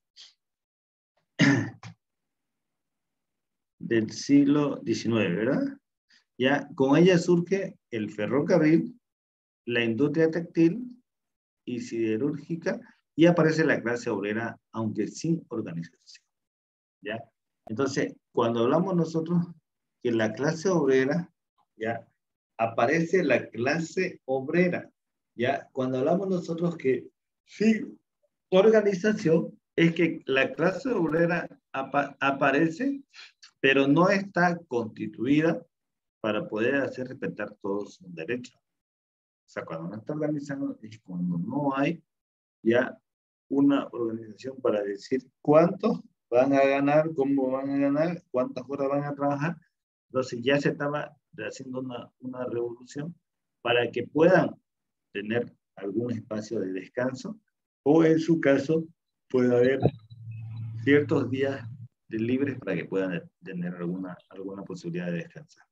XIX, ¿verdad? Ya, con ella surge el ferrocarril, la industria textil y siderúrgica y aparece la clase obrera, aunque sin organización, ¿ya? Entonces, cuando hablamos nosotros que la clase obrera, ¿ya? Aparece la clase obrera, ¿ya? Cuando hablamos nosotros que sin organización, es que la clase obrera aparece, pero no está constituida para poder hacer respetar todos sus derechos. O sea, cuando no está organizado es cuando no hay ya una organización para decir cuántos van a ganar, cómo van a ganar, cuántas horas van a trabajar. Entonces ya se estaba haciendo una revolución para que puedan tener algún espacio de descanso o en su caso puede haber ciertos días libres para que puedan tener alguna posibilidad de descansar.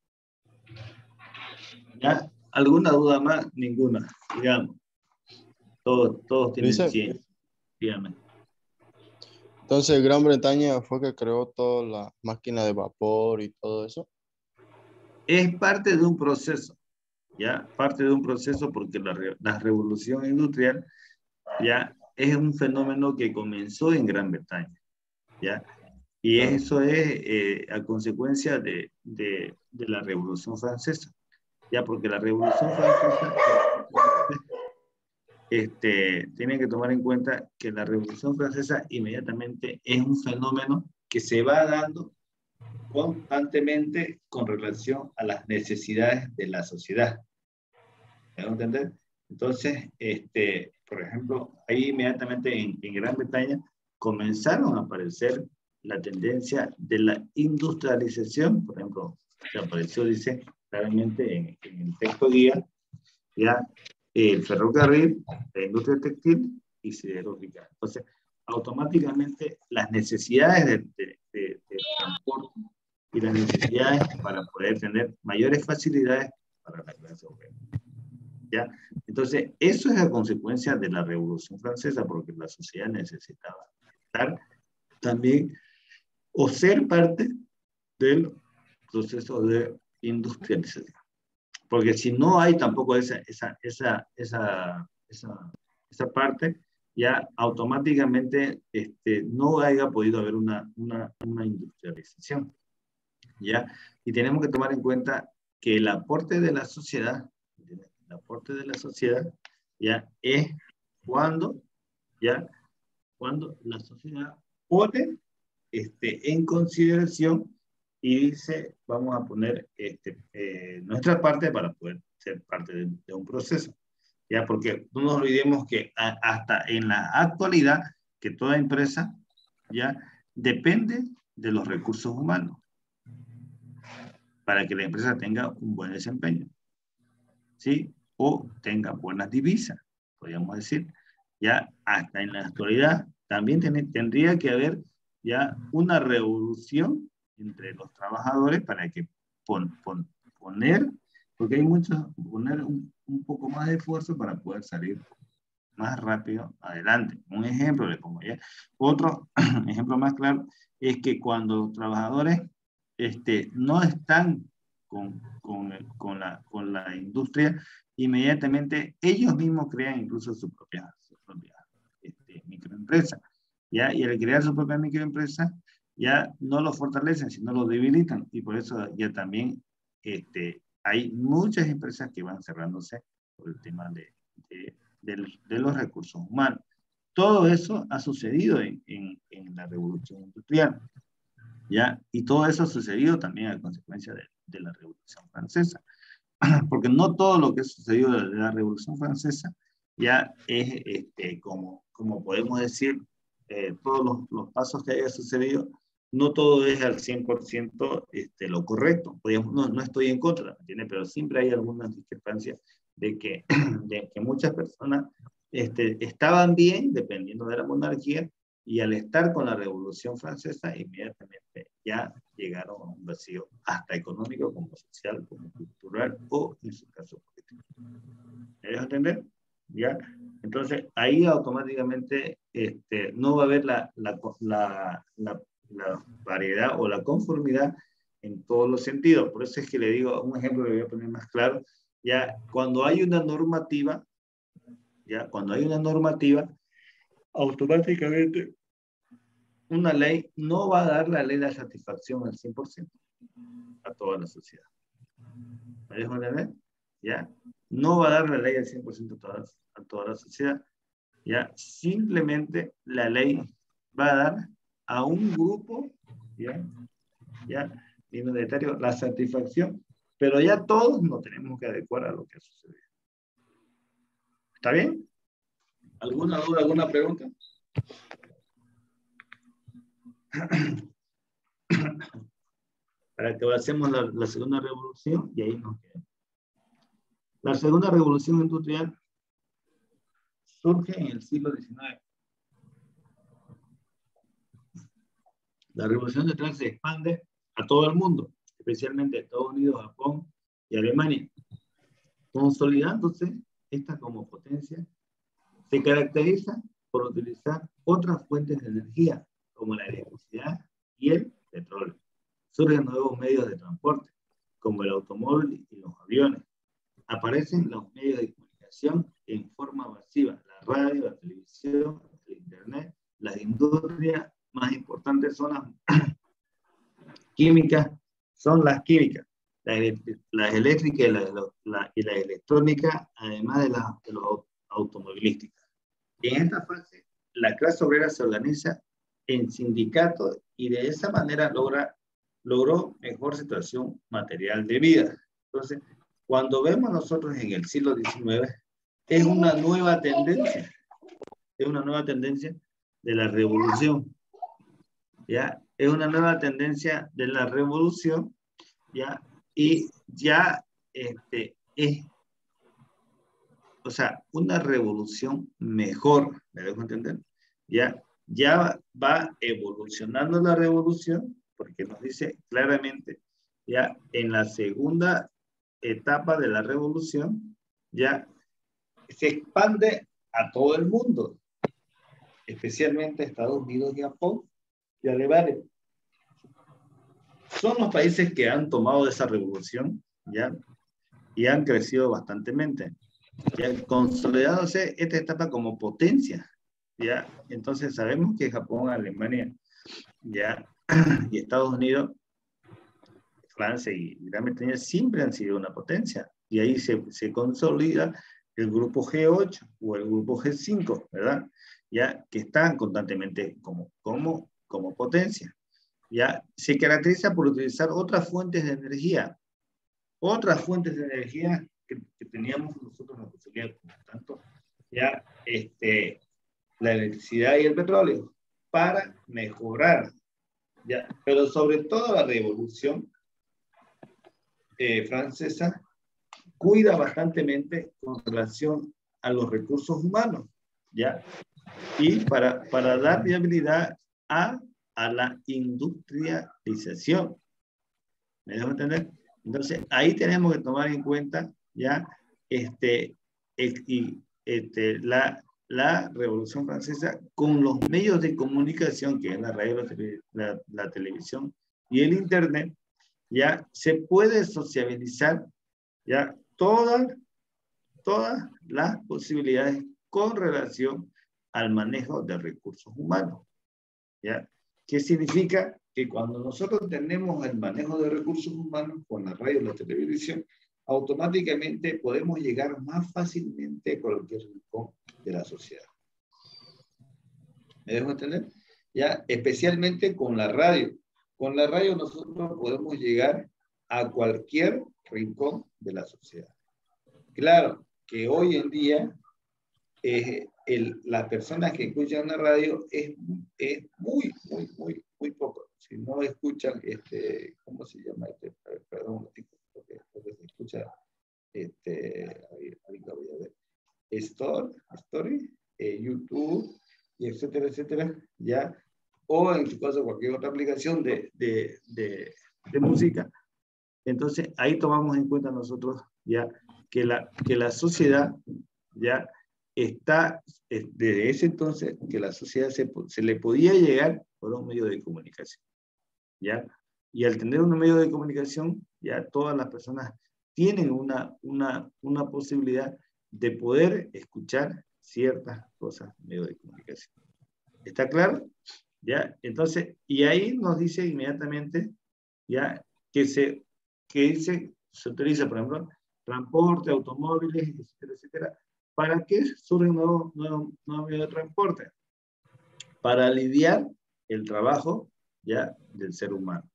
¿Ya? ¿Alguna duda más? Ninguna, digamos. Todos tienen ciencia. Dígame. Entonces, Gran Bretaña fue que creó toda la máquina de vapor y todo eso. Es parte de un proceso, ¿ya? Parte de un proceso porque la revolución industrial, ¿ya? Es un fenómeno que comenzó en Gran Bretaña, ¿ya? Y Claro. eso es a consecuencia de la Revolución Francesa, ¿ya? Porque la Revolución Francesa, tienen que tomar en cuenta que la Revolución Francesa inmediatamente es un fenómeno que se va dando constantemente con relación a las necesidades de la sociedad. ¿Me hago entender? Entonces, por ejemplo, ahí inmediatamente en Gran Bretaña comenzaron a aparecer la tendencia de la industrialización, por ejemplo, que apareció, dice claramente en el texto guía, ya el ferrocarril, la industria textil y siderúrgica. Entonces, automáticamente las necesidades de transporte y las necesidades para poder tener mayores facilidades para la clase obrera. ¿Ya? Entonces, eso es a consecuencia de la Revolución Francesa, porque la sociedad necesitaba estar también o ser parte del proceso de industrialización. Porque si no hay tampoco esa parte, ya automáticamente no haya podido haber una industrialización. ¿Ya? Y tenemos que tomar en cuenta que el aporte de la sociedad, ya es cuando la sociedad pone en consideración y dice, vamos a poner nuestra parte para poder ser parte de un proceso. ¿Ya? Porque no nos olvidemos que hasta en la actualidad, que toda empresa ya depende de los recursos humanos para que la empresa tenga un buen desempeño, ¿sí? O tenga buenas divisas, podríamos decir. Ya hasta en la actualidad también tendría que haber ya una revolución entre los trabajadores para que poner, porque hay muchos, poner un poco más de esfuerzo para poder salir más rápido adelante. Un ejemplo le pongo ya. Otro ejemplo más claro es que cuando los trabajadores no están con la industria, inmediatamente ellos mismos crean incluso su propia microempresa. ¿Ya? Y al crear su propia microempresa, ya no lo fortalecen, sino lo debilitan. Y por eso ya también hay muchas empresas que van cerrándose por el tema de los recursos humanos. Todo eso ha sucedido en la revolución industrial, ¿ya? Y todo eso ha sucedido también a consecuencia de la Revolución Francesa. Porque no todo lo que ha sucedido de la Revolución Francesa ya es, como podemos decir, todos los pasos que haya sucedido, no todo es al 100% lo correcto. No estoy en contra, ¿me entiendes? Pero siempre hay algunas discrepancias de que muchas personas estaban bien dependiendo de la monarquía, y al estar con la Revolución Francesa, inmediatamente ya llegaron a un vacío, hasta económico, como social, como cultural, o en su caso político. ¿Me dejo entender? ¿Ya? Entonces, ahí automáticamente no va a haber la variedad o la conformidad en todos los sentidos. Por eso es que le digo, un ejemplo le voy a poner más claro, ya cuando hay una normativa, automáticamente una ley no va a dar la ley de satisfacción al 100% a toda la sociedad. ¿Me dejo entender? ¿Ya? No va a dar la ley al 100% a toda la sociedad. ¿Ya? Simplemente la ley va a dar a un grupo, ¿ya? Minoritario, la satisfacción, pero ya todos nos tenemos que adecuar a lo que ha sucedido. ¿Está bien? ¿Alguna duda, alguna pregunta? Para que hacemos la segunda revolución y ahí nos quedamos. La segunda revolución industrial surge en el siglo XIX. La revolución industrial se expande a todo el mundo, especialmente a Estados Unidos, Japón y Alemania. Consolidándose esta como potencia, se caracteriza por utilizar otras fuentes de energía, como la electricidad y el petróleo. Surgen nuevos medios de transporte, como el automóvil y los aviones. Aparecen los medios de comunicación en forma masiva, la radio, la televisión, el internet. Las industrias más importantes son las químicas, las eléctricas y la electrónica, además de los automovilísticas. En esta fase, la clase obrera se organiza en sindicatos y de esa manera logró mejor situación material de vida. Entonces, cuando vemos nosotros en el siglo XIX, es una nueva tendencia de la revolución, ¿ya? Es una nueva tendencia de la revolución, ¿ya? Y ya es, o sea, una revolución mejor, ¿me dejo entender? Ya va evolucionando la revolución, porque nos dice claramente, ya en la segunda etapa de la revolución, ya se expande a todo el mundo, especialmente Estados Unidos, Japón y Alemania. Son los países que han tomado esa revolución, ya, y han crecido bastantemente, ya consolidándose esta etapa como potencia, ya. Entonces sabemos que Japón, Alemania, ya, y Estados Unidos, Francia y Gran Bretaña siempre han sido una potencia, y ahí se consolida el grupo G8 o el grupo G5, ¿verdad? Ya, que están constantemente como potencia. Ya, se caracteriza por utilizar otras fuentes de energía que teníamos nosotros la posibilidad, por tanto, ya, la electricidad y el petróleo, para mejorar, ya, pero sobre todo la revolución francesa cuida bastantemente con relación a los recursos humanos, ya, y para dar viabilidad a la industrialización. ¿Me dejo entender? Entonces, ahí tenemos que tomar en cuenta ya la Revolución Francesa con los medios de comunicación, que es la radio, la televisión y el internet, ya se puede sociabilizar ya todas las posibilidades con relación al manejo de recursos humanos, ¿ya? ¿Qué significa? Que cuando nosotros tenemos el manejo de recursos humanos con la radio y la televisión, automáticamente podemos llegar más fácilmente a cualquier rincón de la sociedad. ¿Me dejo entender? Ya, especialmente con la radio. Con la radio nosotros podemos llegar a cualquier rincón de la sociedad. Claro que hoy en día las personas que escuchan la radio es muy poco. si no escuchan, ¿cómo se llama? Perdón, porque se escucha, ahorita voy a ver, Story, YouTube, y etcétera, etcétera, ya, o en tu caso cualquier otra aplicación de música. Entonces, ahí tomamos en cuenta nosotros ya que la sociedad ya está, desde ese entonces, que la sociedad se le podía llegar por un medio de comunicación, ¿ya? Y al tener un medio de comunicación, ya todas las personas tienen una posibilidad de poder escuchar ciertas cosas en medio de comunicación. ¿Está claro? ¿Ya? Entonces, y ahí nos dice inmediatamente, ¿ya? Que se utiliza, por ejemplo, transporte, automóviles, etcétera, etcétera. ¿Para qué surgen nuevos medios de transporte? Para aliviar el trabajo, ¿ya? Del ser humano.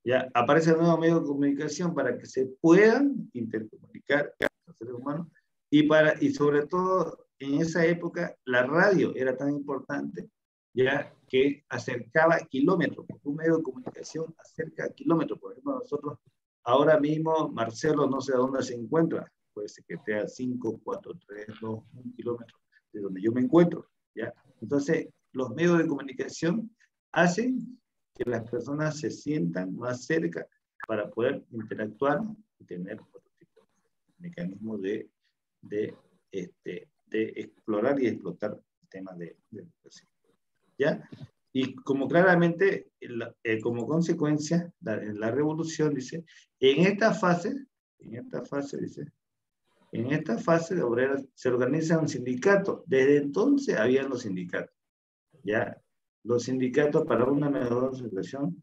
Ya aparece el nuevo medio de comunicación para que se puedan intercomunicar los seres humanos y sobre todo en esa época la radio era tan importante, ya que acercaba kilómetros, porque un medio de comunicación acerca kilómetros. Por ejemplo, nosotros ahora mismo, Marcelo no sé a dónde se encuentra, puede ser que esté a 5, 4, 3, 2, 1 kilómetro de donde yo me encuentro, ¿ya? Entonces, los medios de comunicación hacen que las personas se sientan más cerca para poder interactuar y tener otro tipo de mecanismo de explorar y explotar el tema de educación. ¿Ya? Y como claramente, como consecuencia, la revolución, dice, en esta fase de obreras se organiza un sindicato. Desde entonces habían los sindicatos, ¿ya? Los sindicatos para una mejor situación,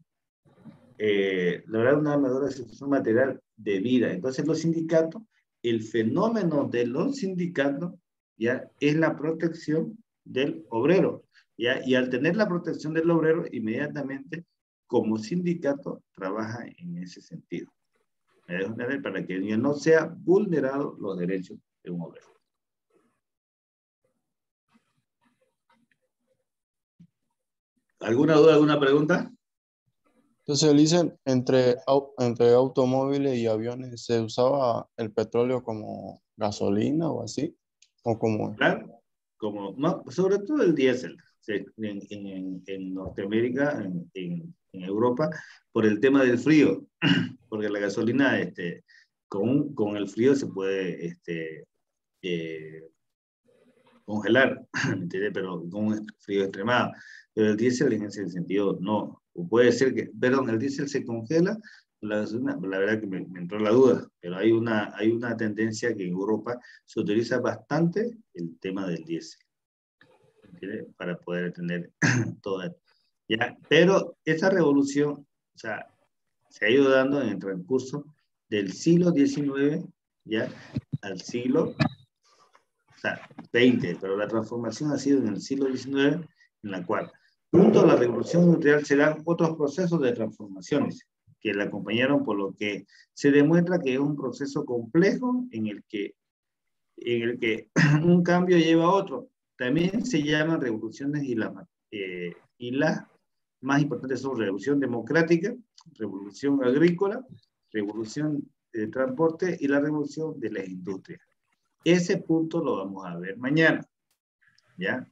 lograr una mejor situación material de vida. Entonces los sindicatos, el fenómeno de los sindicatos, ¿ya? Es la protección del obrero, ¿ya? Y al tener la protección del obrero, inmediatamente, como sindicato, trabaja en ese sentido. Para que no sea vulnerado los derechos de un obrero. ¿Alguna duda, alguna pregunta? Entonces dicen, entre automóviles y aviones, ¿se usaba el petróleo como gasolina o así? ¿O como? Claro, no, sobre todo el diésel, en Norteamérica, en Europa, por el tema del frío, porque la gasolina, con el frío se puede congelar, ¿me entiendes? Pero con un frío extremado. Pero el diésel en ese sentido no. O puede ser que, perdón, el diésel se congela, la verdad que me entró la duda, pero hay una tendencia que en Europa se utiliza bastante el tema del diésel, ¿entiendes? Para poder tener todo esto. ¿Ya? Pero esa revolución, o sea, se ha ido dando en el transcurso del siglo XIX, ¿ya? Al siglo XX, pero la transformación ha sido en el siglo XIX, en la cual, junto a la revolución industrial, se dan otros procesos de transformaciones que la acompañaron, por lo que se demuestra que es un proceso complejo en el que un cambio lleva a otro. También se llaman revoluciones y las más importantes son revolución democrática, revolución agrícola, revolución de transporte y la revolución de las industrias. Ese punto lo vamos a ver mañana, ¿ya?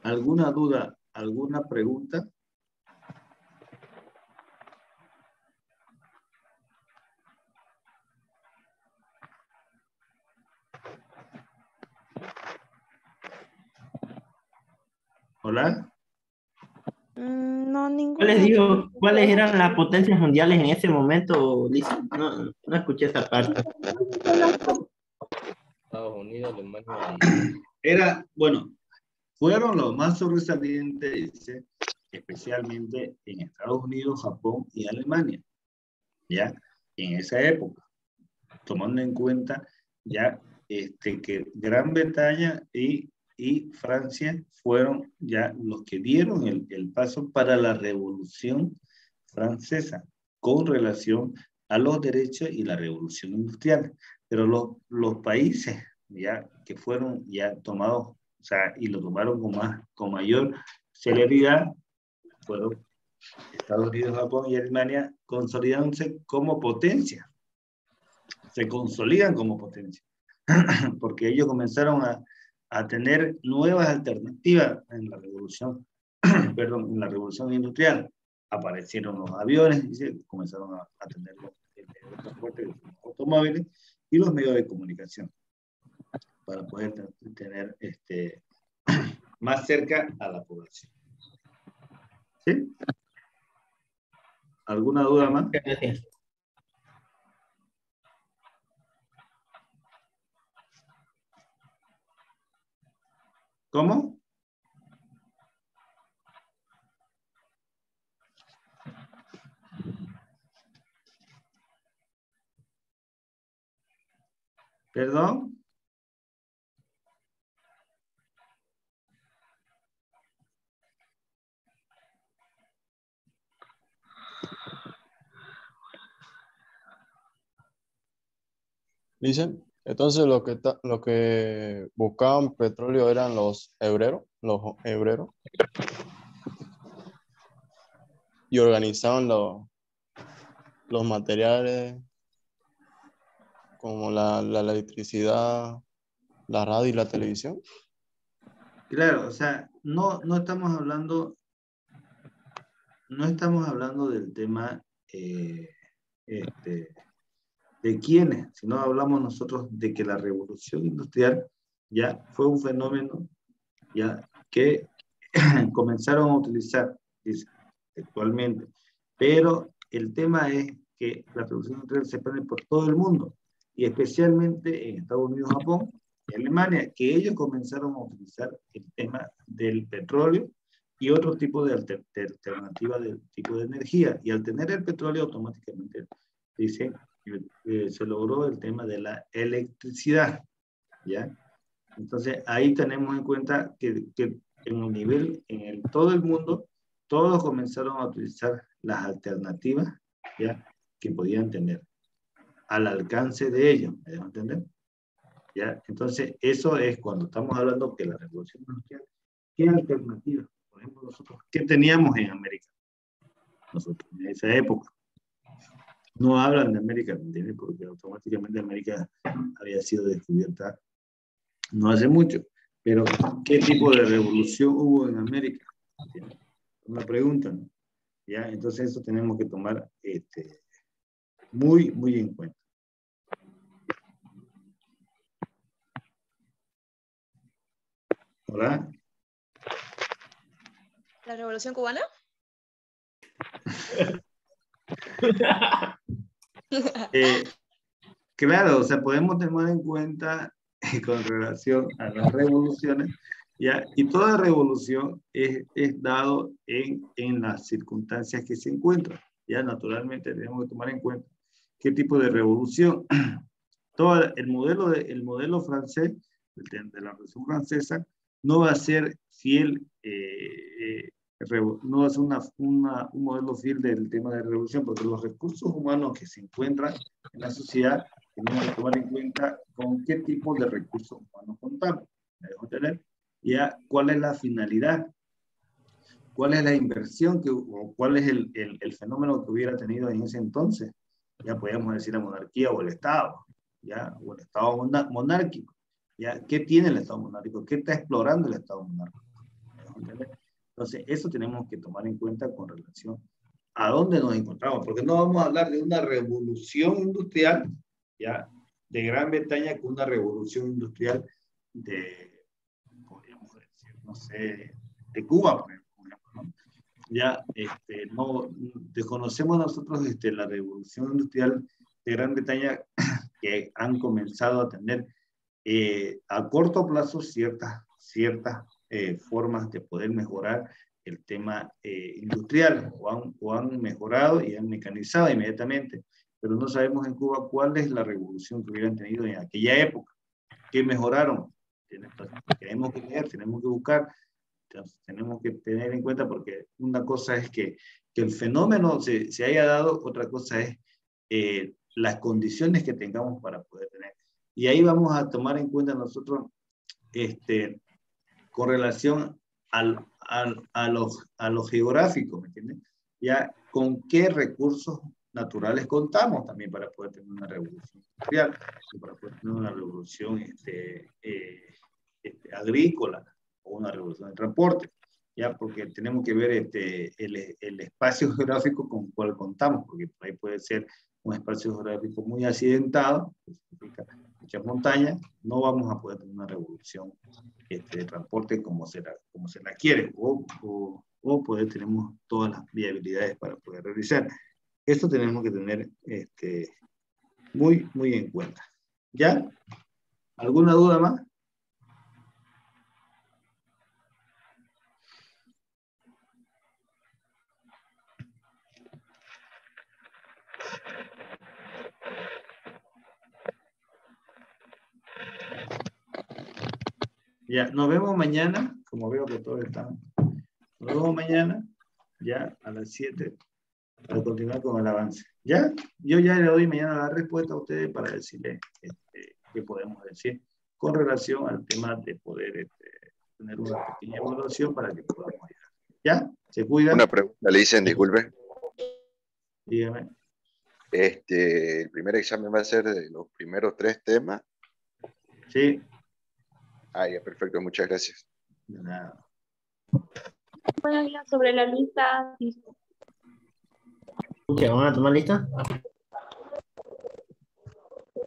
¿Alguna duda, alguna pregunta? ¿Hola? No, ninguna. ¿Cuáles eran las potencias mundiales en ese momento, Lisa? No escuché esa parte. Estados Unidos, Alemania Fueron los más sobresalientes, especialmente en Estados Unidos, Japón y Alemania, ¿ya? En esa época, tomando en cuenta ya que Gran Bretaña y Francia fueron ya los que dieron el paso para la Revolución Francesa con relación a los derechos y la Revolución Industrial. Pero los países ya que fueron ya tomados, o sea, y lo tomaron con mayor celeridad, fueron Estados Unidos, Japón y Alemania consolidándose como potencia. Se consolidan como potencia. Porque ellos comenzaron a tener nuevas alternativas en la revolución, perdón, en la revolución industrial. Aparecieron los aviones y se comenzaron a tener los transportes, los automóviles y los medios de comunicación para poder tener más cerca a la población. ¿Sí? ¿Alguna duda más? Gracias. ¿Cómo? ¿Perdón? Dicen, entonces lo que buscaban petróleo eran los hebreros, y organizaban los materiales como la electricidad, la radio y la televisión. Claro, o sea, no estamos hablando del tema de quiénes, sino hablamos nosotros de que la revolución industrial ya fue un fenómeno ya que comenzaron a utilizar, dice, actualmente. Pero el tema es que la revolución industrial se prende por todo el mundo, y especialmente en Estados Unidos, Japón y Alemania, que ellos comenzaron a utilizar el tema del petróleo y otro tipo de alternativa del tipo de energía. Y al tener el petróleo, automáticamente, dice, se logró el tema de la electricidad, ¿ya? Entonces, ahí tenemos en cuenta que en un nivel, todo el mundo, todos comenzaron a utilizar las alternativas, ¿ya?, que podían tener al alcance de ellos, ¿me dejo entender? ¿Ya? Entonces, eso es cuando estamos hablando que la revolución industrial, ¿qué alternativas? Por ejemplo, nosotros, ¿qué teníamos en América? Nosotros, en esa época. No hablan de América, ¿entiendes? Porque automáticamente América había sido descubierta no hace mucho. Pero, ¿qué tipo de revolución hubo en América? ¿Entiendes? Una pregunta, ¿no? ¿Ya? Entonces, eso tenemos que tomar muy, muy en cuenta. ¿Hola? ¿La Revolución Cubana? Claro, o sea, podemos tomar en cuenta con relación a las revoluciones, ¿ya? Y toda revolución es dado en las circunstancias que se encuentran. Ya naturalmente tenemos que tomar en cuenta qué tipo de revolución. Todo el modelo francés, de la Revolución Francesa, no va a ser fiel, no va a ser un modelo fiel del tema de revolución, porque los recursos humanos que se encuentran en la sociedad tenemos que tomar en cuenta con qué tipo de recursos humanos contamos. ¿Me dejo entender? Ya, ¿cuál es la finalidad? ¿Cuál es la inversión o cuál es el fenómeno que hubiera tenido en ese entonces? Ya podríamos decir la monarquía o el Estado, ¿ya? O el Estado monárquico. ¿Ya? ¿Qué tiene el Estado monárquico? ¿Qué está explorando el Estado monárquico? ¿Me dejo entender? Entonces, eso tenemos que tomar en cuenta con relación a dónde nos encontramos, porque no vamos a hablar de una revolución industrial, ¿ya?, de Gran Bretaña, con una revolución industrial de, podríamos decir, no sé, de Cuba, por ejemplo, ¿no? Ya, no, desconocemos nosotros la revolución industrial de Gran Bretaña, que han comenzado a tener a corto plazo ciertas formas de poder mejorar el tema industrial, o han mejorado y han mecanizado inmediatamente, pero no sabemos en Cuba cuál es la revolución que hubieran tenido en aquella época, qué mejoraron. Entonces, tenemos que leer, tenemos que buscar, tenemos que tener en cuenta, porque una cosa es que el fenómeno se haya dado, otra cosa es las condiciones que tengamos para poder tener. Y ahí vamos a tomar en cuenta nosotros, con relación a lo geográfico, ¿me entiendes? Ya con qué recursos naturales contamos también para poder tener una revolución industrial, para poder tener una revolución agrícola o una revolución de transporte, ya, porque tenemos que ver el espacio geográfico con el cual contamos, porque por ahí puede ser un espacio geográfico muy accidentado, que significa muchas montañas, no vamos a poder tener una revolución de transporte como se la quiere, o poder tenemos todas las viabilidades para poder realizar. Esto tenemos que tener muy, muy en cuenta. ¿Ya? ¿Alguna duda más? Ya, nos vemos mañana, como veo que todos están. Nos vemos mañana, ya a las 7, para continuar con el avance. ¿Ya? Yo ya le doy mañana la respuesta a ustedes para decirles qué podemos decir con relación al tema de poder tener una pequeña evaluación para que podamos ir. ¿Ya? ¿Se cuidan? Una pregunta, le dicen, disculpe. Dígame. El primer examen va a ser de los primeros 3 temas. Sí. Ah, ya, perfecto, muchas gracias. De nada. Buenos días, sobre la lista. ¿Qué van a tomar lista?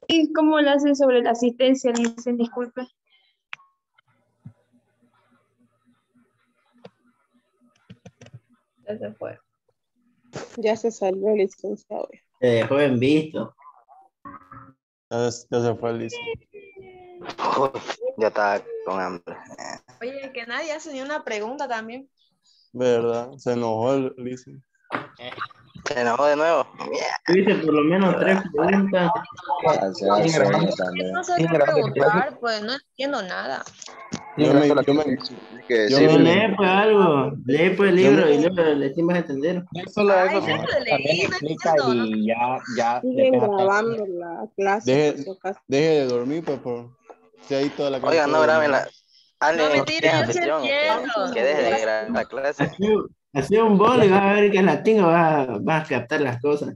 ¿Y cómo lo hacen sobre la asistencia? Le dicen, disculpe. Ya se fue. Ya se salió el licenciado. Se dejó en visto. Ya se fue Lisa. Ya está con hambre. Oye, que nadie hace ni una pregunta también. ¿Verdad? Se enojó el Lisa. Se enojó de nuevo. Hice por lo menos 3 preguntas. No sé qué preguntar, pues no entiendo nada. Yo Lee pues algo, lee pues el libro y luego le vas a entender. Solo Ay, eso ya que lo leí, también no explica entiendo, y ya Siguen le grabando la clase. Deje de dormir, pues, por si ahí toda la clase. Oiga, no graben la... No, mentira, yo sí entiendo. Que deje de grabar la clase. Así un bol y vas a ver que en latino vas a captar las cosas.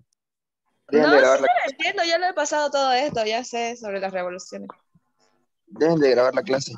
No, sí lo entiendo, ya lo he pasado todo esto, ya sé sobre las revoluciones. Dejen de grabar la clase.